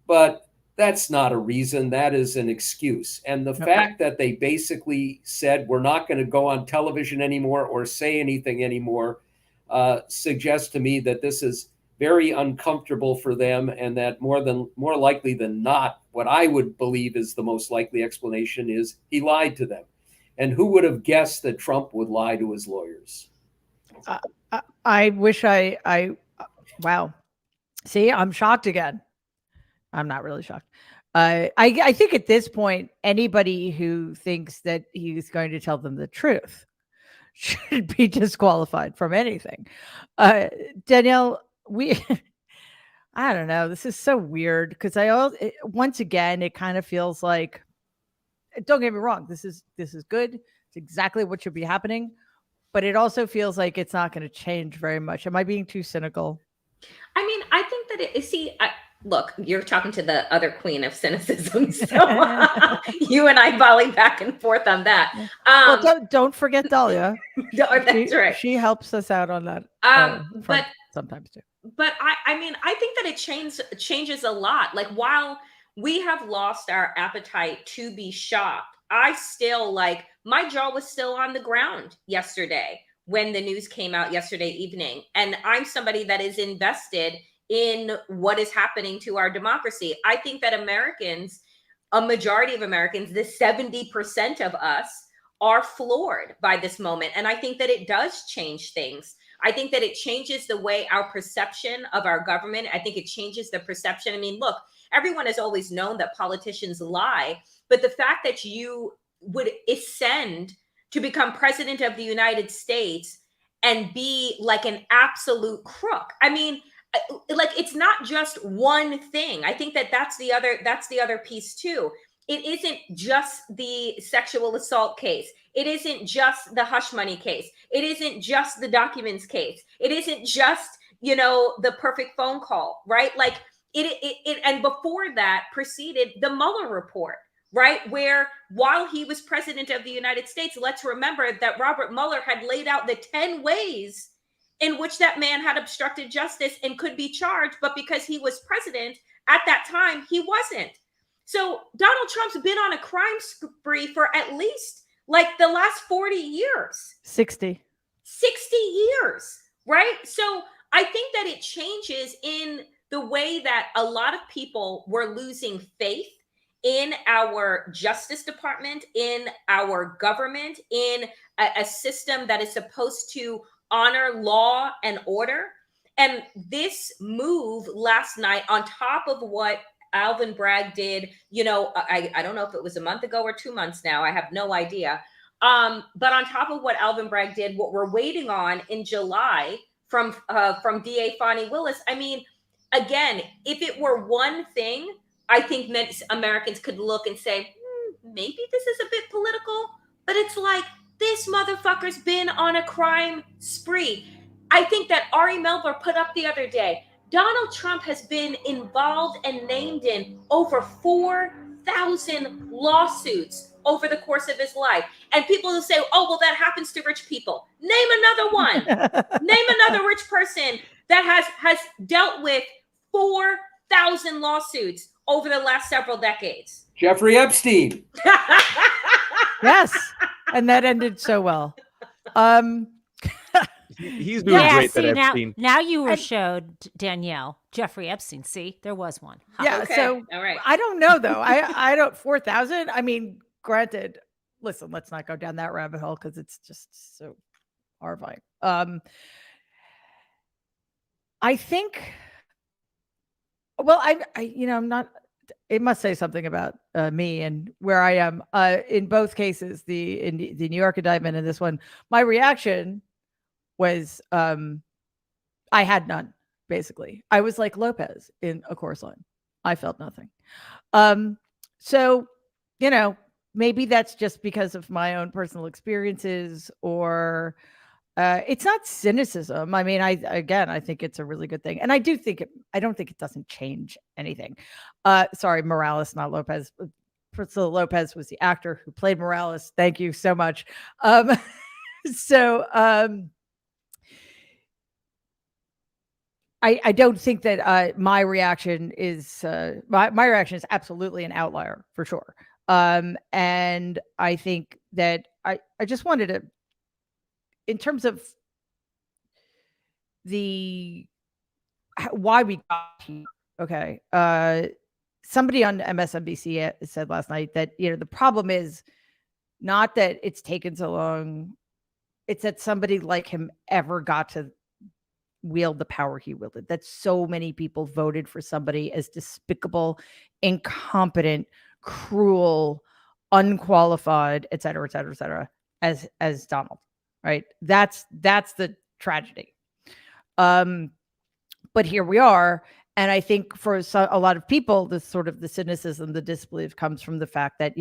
Speaker 5: But that's not a reason. That is an excuse. And the fact that they basically said, we're not going to go on television anymore or say anything anymore suggests to me that this is very uncomfortable for them, and that more likely than not, what I would believe is the most likely explanation is he lied to them. And who would have guessed that Trump would lie to his lawyers?
Speaker 1: I wish wow. See, I'm shocked again. I'm not really shocked. I think at this point, anybody who thinks that he's going to tell them the truth should be disqualified from anything. Danielle, I don't know. This is so weird because once again, it kind of feels like, don't get me wrong, this is good. It's exactly what should be happening. But it also feels like it's not going to change very much. Am I being too cynical?
Speaker 6: I mean, I think that look, you're talking to the other queen of cynicism. So you and I volley back and forth on that.
Speaker 1: Well, don't forget Dahlia.
Speaker 6: That's right.
Speaker 1: She helps us out on that.
Speaker 6: But
Speaker 1: sometimes too.
Speaker 6: But I mean, I think that it changes a lot. Like, while we have lost our appetite to be shocked, I still, my jaw was still on the ground yesterday when the news came out yesterday evening. And I'm somebody that is invested in what is happening to our democracy. I think that Americans, a majority of Americans, the 70% of us, are floored by this moment. And I think that it does change things. I think that it changes the way our perception of our government. I think it changes the perception. I mean, look, everyone has always known that politicians lie, but the fact that you would ascend to become president of the United States and be like an absolute crook. I mean, like, it's not just one thing. I think that that's the other piece too. It isn't just the sexual assault case. It isn't just the hush money case. It isn't just the documents case. It isn't just, the perfect phone call, right? Like, And before that preceded the Mueller report, right? Where while he was president of the United States, let's remember that Robert Mueller had laid out the 10 ways in which that man had obstructed justice and could be charged. But because he was president at that time, he wasn't. So Donald Trump's been on a crime spree for at least like the last 40 years.
Speaker 1: 60
Speaker 6: years, right? So I think that it changes in the way that a lot of people were losing faith in our Justice Department, in our government, in a system that is supposed to honor law and order. And this move last night, on top of what Alvin Bragg did, I don't know if it was a month ago or 2 months now, I have no idea. But on top of what Alvin Bragg did, what we're waiting on in July from DA Fani Willis, I mean, again, if it were one thing, I think many Americans could look and say, maybe this is a bit political, but it's like, this motherfucker's been on a crime spree. I think that Ari Melber put up the other day, Donald Trump has been involved and named in over 4,000 lawsuits over the course of his life. And people will say, oh, well, that happens to rich people. Name another one. Name another rich person that has dealt with 4,000 lawsuits over the last several decades.
Speaker 5: Jeffrey Epstein.
Speaker 1: Yes. And that ended so well.
Speaker 4: He's doing great.
Speaker 2: See,
Speaker 4: That Epstein.
Speaker 2: now you were showed, Danielle, Jeffrey Epstein. See, there was one.
Speaker 1: Yeah.
Speaker 6: Okay.
Speaker 1: So
Speaker 6: all right.
Speaker 1: I don't know though. I don't 4,000. I mean, granted, listen, let's not go down that rabbit hole because it's just so horrifying. I think, well, I'm not, it must say something about me and where I am in both cases, the New York indictment and this one. My reaction was I had none, basically. I was like Lopez in A Chorus Line. I felt nothing. So, maybe that's just because of my own personal experiences, or it's not cynicism. I mean, I think it's a really good thing. And I don't think it doesn't change anything. Sorry, Morales, not Lopez. Priscilla Lopez was the actor who played Morales. Thank you so much. I don't think that my reaction is my reaction is absolutely an outlier for sure. And I think that I just wanted to, in terms of why we got here. Okay. Somebody on MSNBC said last night that, the problem is not that it's taken so long. It's that somebody like him ever got to wield the power he wielded. That so many people voted for somebody as despicable, incompetent, cruel, unqualified, et cetera, as Donald. Right. That's the tragedy. But here we are. And I think for a lot of people, the cynicism, the disbelief comes from the fact that,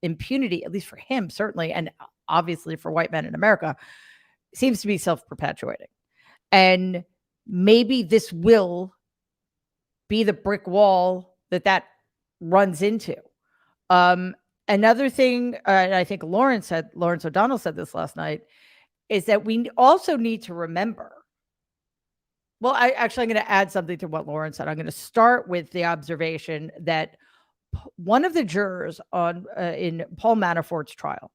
Speaker 1: impunity, at least for him, certainly, and obviously for white men in America, seems to be self-perpetuating. And maybe this will be the brick wall that runs into. Another thing, and I think Lawrence O'Donnell said this last night, is that we also need to remember. Well, I'm going to add something to what Lawrence said. I'm going to start with the observation that one of the jurors in Paul Manafort's trial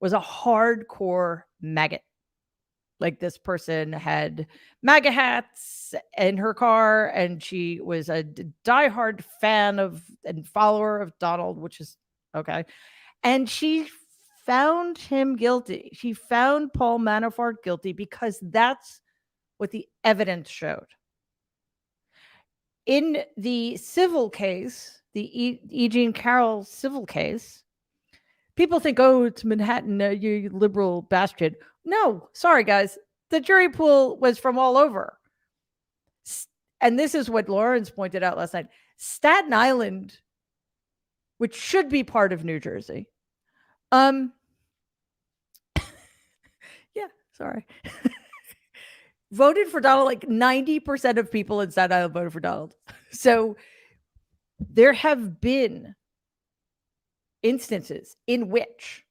Speaker 1: was a hardcore maggot. Like, this person had MAGA hats in her car, and she was a diehard fan of and follower of Donald, which is okay. And she found him guilty. She found Paul Manafort guilty because that's what the evidence showed. In the civil case, the E. Jean Carroll civil case, people think, oh, it's Manhattan, you liberal bastard. No, sorry, guys. The jury pool was from all over. And this is what Lawrence pointed out last night. Staten Island, which should be part of New Jersey. Yeah, sorry. voted for Donald. Like 90% of people in Staten Island voted for Donald. So there have been instances in which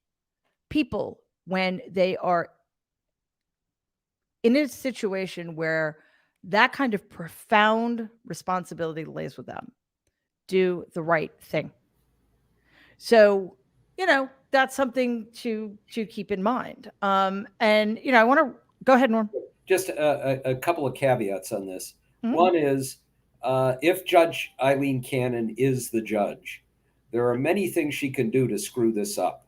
Speaker 1: people, when they are in a situation where that kind of profound responsibility lays with them, do the right thing. So, that's something to keep in mind. And, I want to go ahead, Norm.
Speaker 5: Just a couple of caveats on this.
Speaker 1: Mhm.
Speaker 5: One is, if Judge Eileen Cannon is the judge, there are many things she can do to screw this up,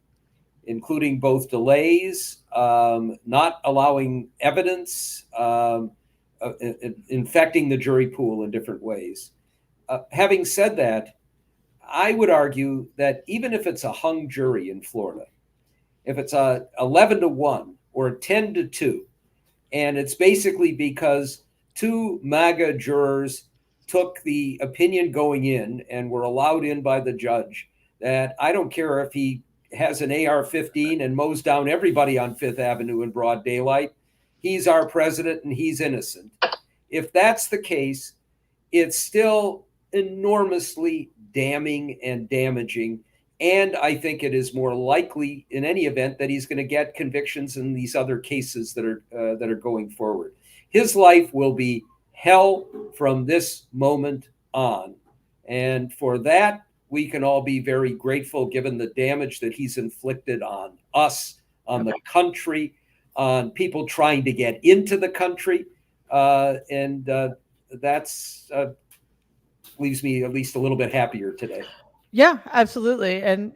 Speaker 5: including both delays, not allowing evidence, infecting the jury pool in different ways. Having said that, I would argue that even if it's a hung jury in Florida, if it's a 11-1 or 10-2, and it's basically because two MAGA jurors took the opinion going in and were allowed in by the judge, that I don't care if he has an AR-15 and mows down everybody on Fifth Avenue in broad daylight, he's our president and he's innocent. If that's the case, it's still enormously damning and damaging. And I think it is more likely in any event that he's going to get convictions in these other cases that are going forward. His life will be hell from this moment on. And for that, we can all be very grateful, given the damage that he's inflicted on us, on the country, on people trying to get into the country. And that's leaves me at least a little bit happier today.
Speaker 1: Yeah, absolutely. And,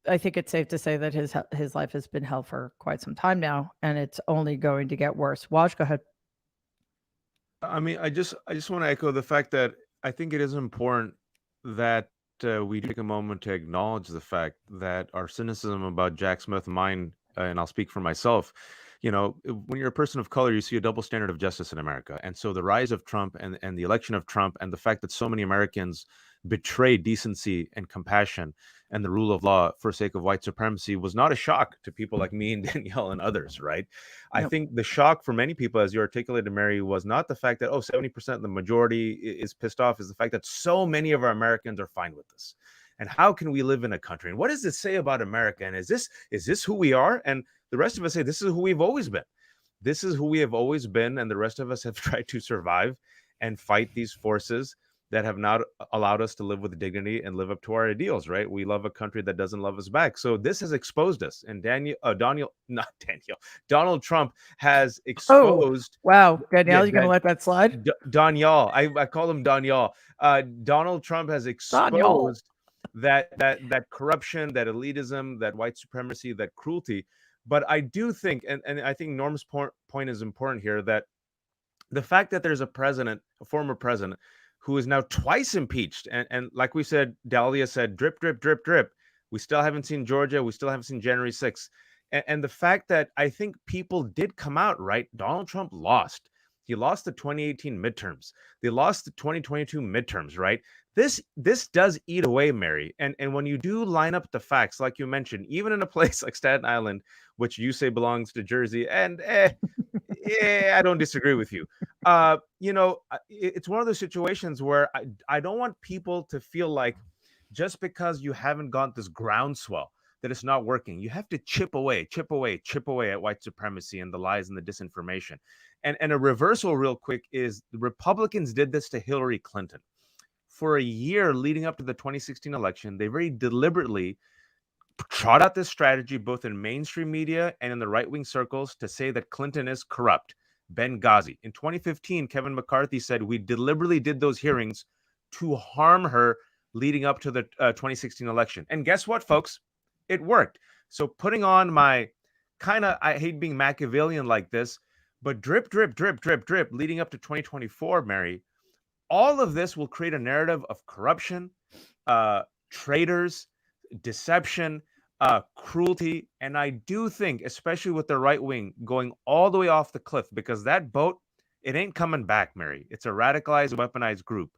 Speaker 1: I think it's safe to say that his life has been hell for quite some time now, and it's only going to get worse. Waj, go ahead.
Speaker 4: I mean, I just want to echo the fact that I think it is important that we take a moment to acknowledge the fact that our cynicism about Jack Smith, mine, and I'll speak for myself, when you're a person of color, you see a double standard of justice in America. And so the rise of Trump and the election of Trump and the fact that so many Americans betray decency and compassion and the rule of law for sake of white supremacy was not a shock to people like me and Danielle and others, right? I think the shock for many people, as you articulated, Mary, was not the fact that, 70% of the majority is pissed off, is the fact that so many of our Americans are fine with this. And how can we live in a country? And what does it say about America? And is this who we are? And the rest of us say, this is who we've always been. This is who we have always been. And the rest of us have tried to survive and fight these forces that have not allowed us to live with dignity and live up to our ideals, right? We love a country that doesn't love us back. So this has exposed us. And Donald Trump has exposed.
Speaker 1: Oh, wow. Danielle, you're going to let that slide?
Speaker 4: Danielle. I call him Danielle. Donald Trump has exposed that corruption, that elitism, that white supremacy, that cruelty. But I do think, and I think Norm's point is important here, that the fact that there's a former president, who is now twice impeached, and like we said, Dahlia said, drip, drip, drip, drip. We still haven't seen Georgia. We still haven't seen January 6th. And the fact that I think people did come out, right? Donald Trump lost. He lost the 2018 midterms. They lost the 2022 midterms, right? This does eat away, Mary. And when you do line up the facts, like you mentioned, even in a place like Staten Island, which you say belongs to Jersey, and I don't disagree with you. It's one of those situations where I don't want people to feel like just because you haven't got this groundswell that it's not working. You have to chip away at white supremacy and the lies and the disinformation. And a reversal real quick is the Republicans did this to Hillary Clinton. For a year leading up to the 2016 election, they very deliberately trot out this strategy both in mainstream media and in the right-wing circles to say that Clinton is corrupt. Benghazi. In 2015, Kevin McCarthy said we deliberately did those hearings to harm her leading up to the 2016 election. And guess what, folks? It worked. So putting on my I hate being Machiavellian like this, but drip, drip, drip, drip, drip, leading up to 2024, Mary, all of this will create a narrative of corruption, traitors, deception, cruelty. And I do think, especially with the right wing going all the way off the cliff, because that boat, it ain't coming back, Mary. It's a radicalized, weaponized group.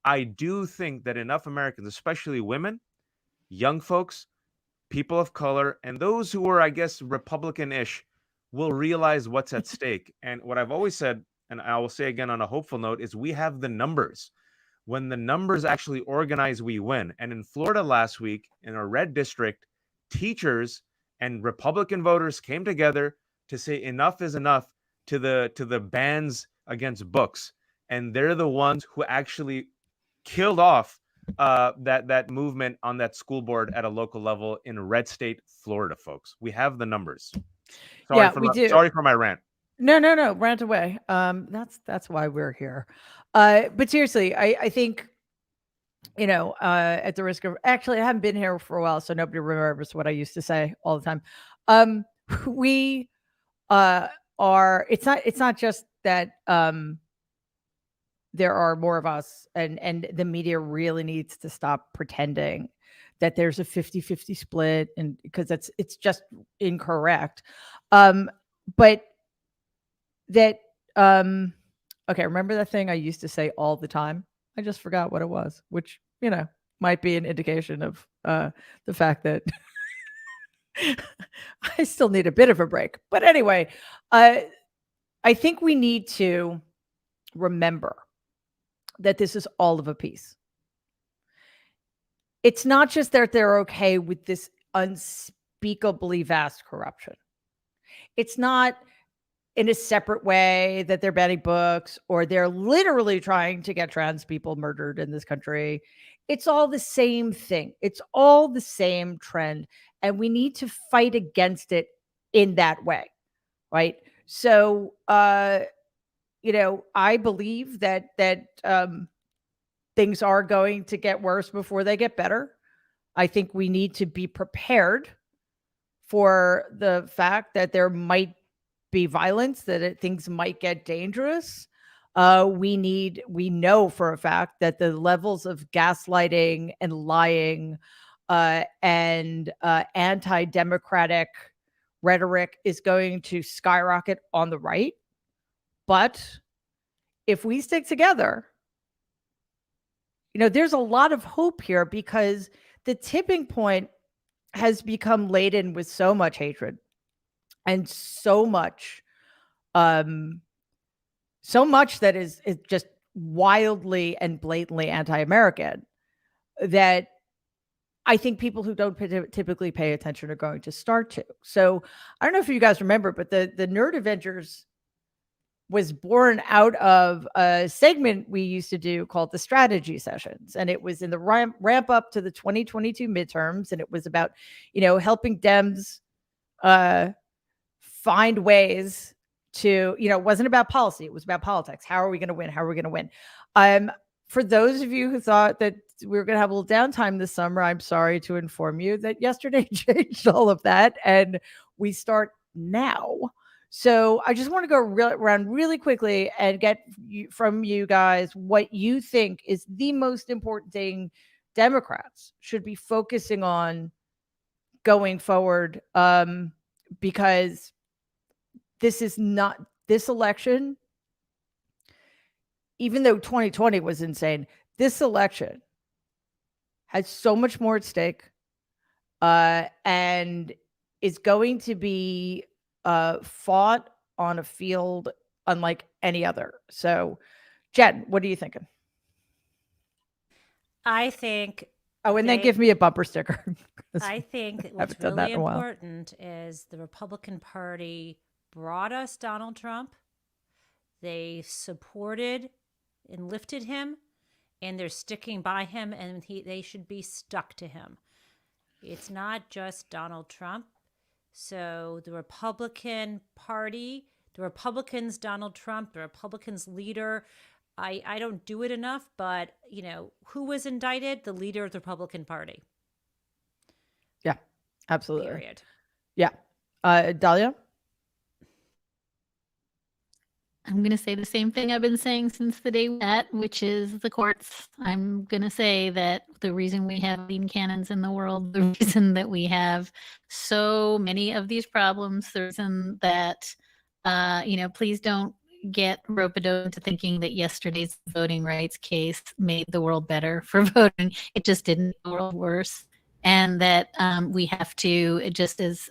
Speaker 4: I do think that enough Americans, especially women, young folks, people of color, and those who are, I guess, Republican-ish, will realize what's at stake. And what I've always said, and I will say again on a hopeful note, is we have the numbers. When the numbers actually organize, we win. And in Florida last week, in a red district, teachers and Republican voters came together to say enough is enough to the bans against books. And they're the ones who actually killed off that movement on that school board at a local level in red state Florida, folks. We have the numbers.
Speaker 1: We do.
Speaker 4: Sorry for my rant.
Speaker 1: No, rant away. That's why we're here. But seriously, I think, at the risk of, actually, I haven't been here for a while, so nobody remembers what I used to say all the time. We are. It's not just that there are more of us, and the media really needs to stop pretending that there's a 50-50 split, and because it's just incorrect. But that okay, remember that thing I used to say all the time? I just forgot what it was, which might be an indication of the fact that I still need a bit of a break. But anyway, I think we need to remember that this is all of a piece. It's not just that they're okay with this unspeakably vast corruption. It's not in a separate way that they're banning books, or they're literally trying to get trans people murdered in this country. It's all the same thing. It's all the same trend. And we need to fight against it in that way. Right. So, I believe that things are going to get worse before they get better. I think we need to be prepared for the fact that there might be violence, that things might get dangerous. We know for a fact that the levels of gaslighting and lying and anti-democratic rhetoric is going to skyrocket on the right. But if we stick together, there's a lot of hope here, because the tipping point has become laden with so much hatred and so much that is just wildly and blatantly anti-American, that I think people who don't typically pay attention are going to start to. So I don't know if you guys remember, but the Nerd Avengers was born out of a segment we used to do called the strategy sessions. And it was in the ramp up to the 2022 midterms. And it was about, helping Dems find ways to, it wasn't about policy. It was about politics. How are we going to win? How are we going to win? For those of you who thought that we were going to have a little downtime this summer, I'm sorry to inform you that yesterday changed all of that. And we start now. So I just want to go around really quickly and get from you guys what you think is the most important thing Democrats should be focusing on going forward, because this election, even though 2020 was insane, this election has so much more at stake, and is going to be fought on a field unlike any other. So, Jen, what are you thinking?
Speaker 2: I think.
Speaker 1: Oh, and then give me a bumper sticker.
Speaker 2: I think what's really important is the Republican Party brought us Donald Trump. They supported and lifted him, and they're sticking by him, and they should be stuck to him. It's not just Donald Trump. So the Republican Party, the Republicans, Donald Trump, the Republicans leader, I don't do it enough, but, who was indicted? The leader of the Republican Party.
Speaker 1: Yeah, absolutely.
Speaker 2: Period.
Speaker 1: Yeah. Dahlia?
Speaker 3: I'm going to say the same thing I've been saying since the day we met, which is the courts. I'm going to say that the reason we have lean cannons in the world, the reason that we have so many of these problems, the reason that, please don't get rope-a-dope into thinking that yesterday's voting rights case made the world better for voting. It just didn't make the world worse. And that we have to, just as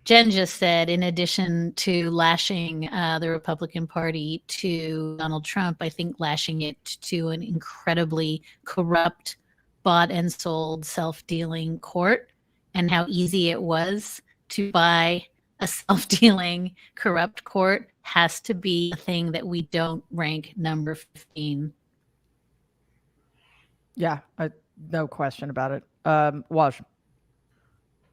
Speaker 3: Jen just said, in addition to lashing the Republican Party to Donald Trump, I think lashing it to an incredibly corrupt, bought and sold, self-dealing court, and how easy it was to buy a self-dealing, corrupt court has to be a thing that we don't rank number 15.
Speaker 1: Yeah, no question about it. Wash.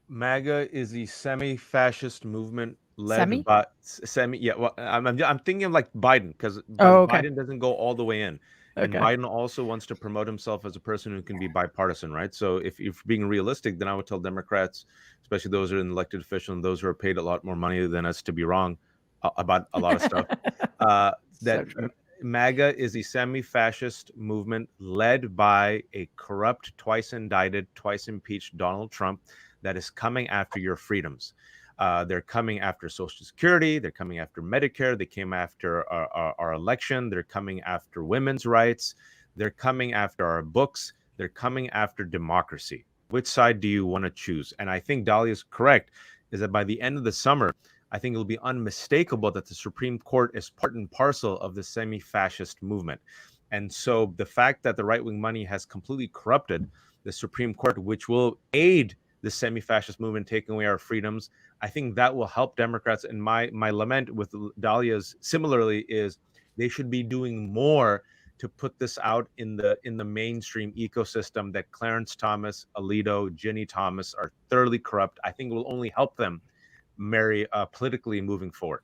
Speaker 4: MAGA is the semi-fascist movement led by semi. Yeah, well, I'm thinking of like Biden because
Speaker 1: okay.
Speaker 4: Biden doesn't go all the way in, and
Speaker 1: Okay.
Speaker 4: Biden also wants to promote himself as a person who can be bipartisan, right? So if being realistic, then I would tell Democrats, especially those who are in elected officials and those who are paid a lot more money than us to be wrong about a lot of stuff, that
Speaker 1: So
Speaker 4: MAGA is a semi-fascist movement led by a corrupt, twice indicted, twice impeached Donald Trump that is coming after your freedoms. They're coming after Social Security. They're coming after Medicare. They came after our election. They're coming after women's rights. They're coming after our books. They're coming after democracy. Which side do you want to choose? And I think Dahlia is correct, is that by the end of the summer, I think it'll be unmistakable that the Supreme Court is part and parcel of the semi-fascist movement. And so the fact that the right-wing money has completely corrupted the Supreme Court, which will aid the semi-fascist movement taking away our freedoms, I think that will help Democrats. And my lament with Dahlia's similarly is they should be doing more to put this out in the mainstream ecosystem that Clarence Thomas, Alito, Ginny Thomas are thoroughly corrupt. I think it will only help them politically moving forward.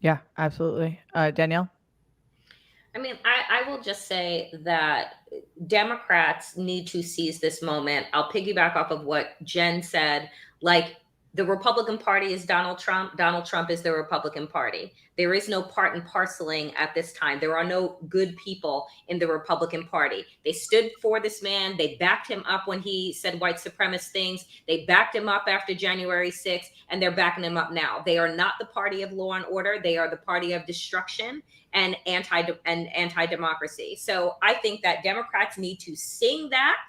Speaker 1: Yeah, absolutely. Danielle?
Speaker 6: I mean, I will just say that Democrats need to seize this moment. I'll piggyback off of what Jen said. Like, the Republican Party is Donald Trump. Donald Trump is the Republican Party. There is no part and parceling at this time. There are no good people in the Republican Party. They stood for this man. They backed him up when he said white supremacist things. They backed him up after January 6th, and they're backing him up now. They are not the party of law and order. They are the party of destruction and anti-democracy. So I think that Democrats need to sing that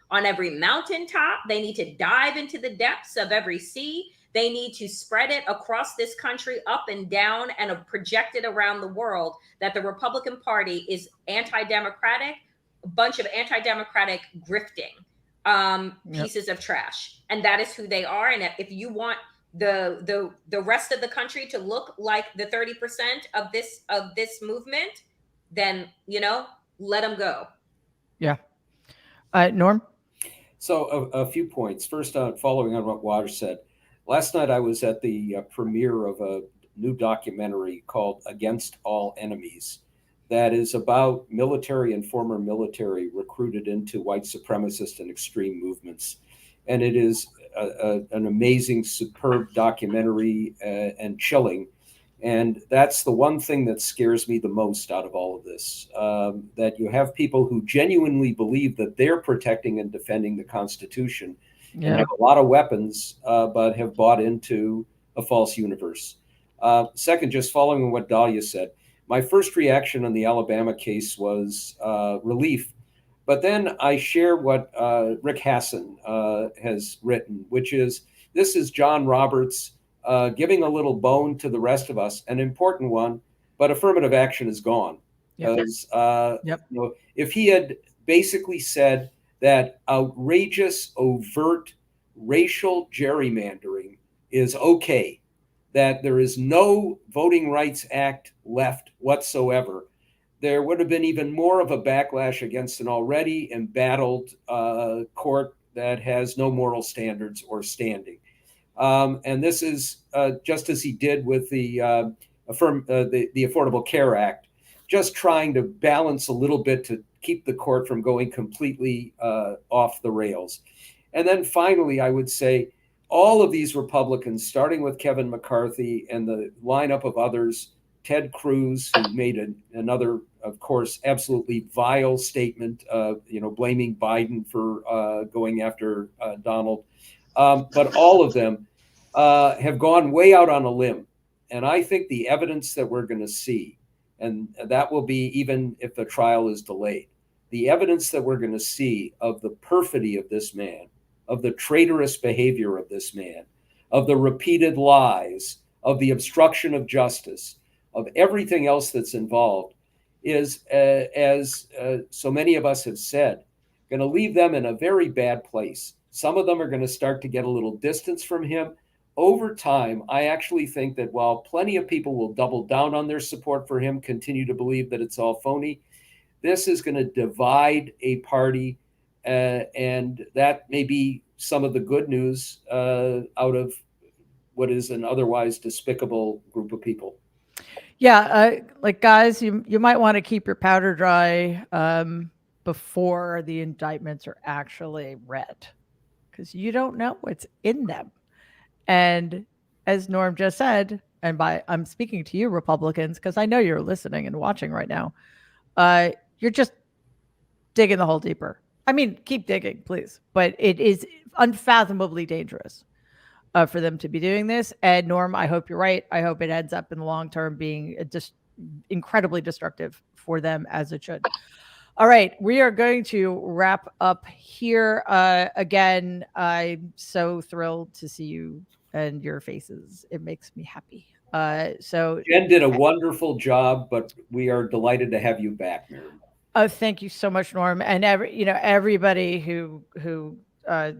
Speaker 6: on every mountaintop. They need to dive into the depths of every sea. They need to spread it across this country, up and down, and project it around the world that the Republican Party is anti-democratic, a bunch of anti-democratic grifting pieces of trash. And that is who they are. And if you want the rest of the country to look like the 30% of this movement, then, let them go.
Speaker 1: Yeah. Norm?
Speaker 5: So a few points. First, following on what Waters said, last night I was at the premiere of a new documentary called Against All Enemies that is about military and former military recruited into white supremacist and extreme movements. And it is an amazing, superb documentary and chilling. And that's the one thing that scares me the most out of all of this, that you have people who genuinely believe that they're protecting and defending the Constitution and have a lot of weapons, but have bought into a false universe. Second, just following on what Dahlia said, my first reaction on the Alabama case was relief. But then I share what Rick Hasson has written, which is, this is John Roberts giving a little bone to the rest of us, an important one, but affirmative action is gone. Because if he had basically said that outrageous, overt racial gerrymandering is okay, that there is no Voting Rights Act left whatsoever, there would have been even more of a backlash against an already embattled court that has no moral standards or standing. And this is just as he did with the Affordable Care Act, just trying to balance a little bit to keep the court from going completely off the rails. And then finally, I would say all of these Republicans, starting with Kevin McCarthy and the lineup of others, Ted Cruz, who made another, of course, absolutely vile statement, blaming Biden for going after Donald. But all of them have gone way out on a limb. And I think the evidence that we're going to see, and that will be even if the trial is delayed, the evidence that we're going to see of the perfidy of this man, of the traitorous behavior of this man, of the repeated lies, of the obstruction of justice, of everything else that's involved, is, as so many of us have said, going to leave them in a very bad place. Some of them are going to start to get a little distance from him. Over time, I actually think that while plenty of people will double down on their support for him, continue to believe that it's all phony, this is going to divide a party, and that may be some of the good news out of what is an otherwise despicable group of people.
Speaker 1: Yeah, like guys, you might want to keep your powder dry before the indictments are actually read, because you don't know what's in them. And as Norm just said, and I'm speaking to you Republicans, because I know you're listening and watching right now, you're just digging the hole deeper. I mean, keep digging, please. But it is unfathomably dangerous for them to be doing this. And Norm, I hope you're right. I hope it ends up in the long term being just incredibly destructive for them, as it should. All right, we are going to wrap up here. Again, I'm so thrilled to see you and your faces. It makes me happy. So
Speaker 5: Jen did a wonderful job, but we are delighted to have you back, Miriam.
Speaker 1: Oh, thank you so much, Norm, and everybody who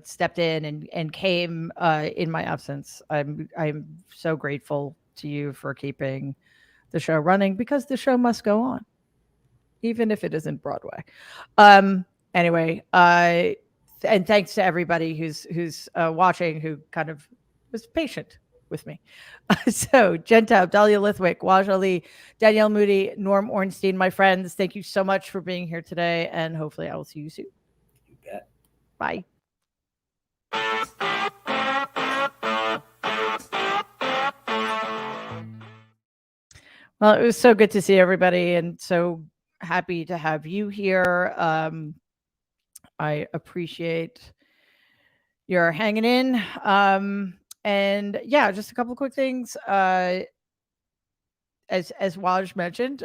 Speaker 1: stepped in and came in my absence. I'm so grateful to you for keeping the show running, because the show must go on, even if it isn't Broadway. Anyway, and thanks to everybody who's watching, who kind of was patient with me. So Jen Taub, Dahlia Lithwick, Waj Ali, Danielle Moody, Norm Ornstein, my friends, thank you so much for being here today, and hopefully I will see you soon.
Speaker 5: You bet.
Speaker 1: Bye. Well, it was so good to see everybody, and so happy to have you here. I appreciate your hanging in. And yeah, just a couple of quick things. As Waj mentioned,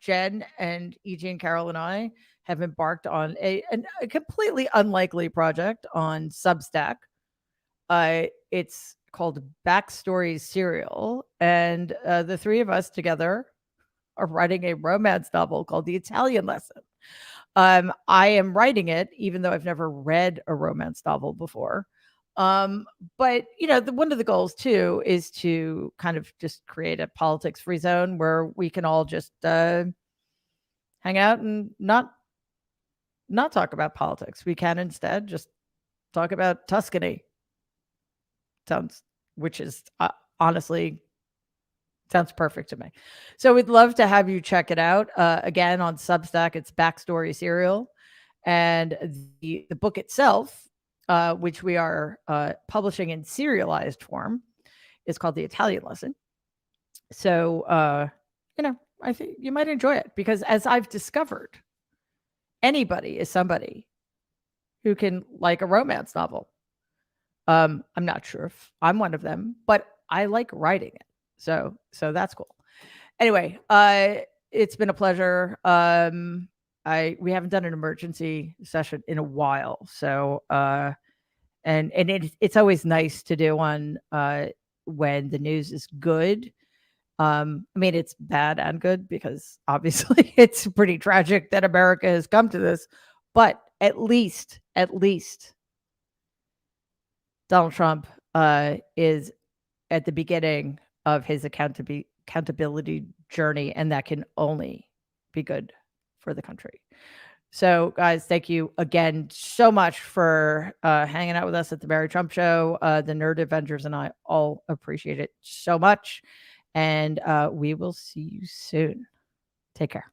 Speaker 1: Jen and E.G. and Carol and I have embarked on a completely unlikely project on Substack. It's called Backstory Serial, and the three of us together are writing a romance novel called The Italian Lesson. I am writing it, even though I've never read a romance novel before. But one of the goals too is to kind of just create a politics-free zone where we can all just hang out and not talk about politics. We can instead just talk about Tuscany. Which is honestly sounds perfect to me. So we'd love to have you check it out. Again, on Substack, it's Backstory Serial, and the book itself, which we are publishing in serialized form, is called The Italian Lesson. So I think you might enjoy it, because as I've discovered, anybody is somebody who can like a romance novel. I'm not sure if I'm one of them, but I like writing it. So that's cool. Anyway, it's been a pleasure. We haven't done an emergency session in a while. So and it's always nice to do one when the news is good. I mean, it's bad and good, because obviously it's pretty tragic that America has come to this, but at least Donald Trump is at the beginning of his accountability journey, and that can only be good for the country. So, guys, thank you again so much for hanging out with us at the Barry Trump Show. The Nerd Avengers and I all appreciate it so much, and we will see you soon. Take care.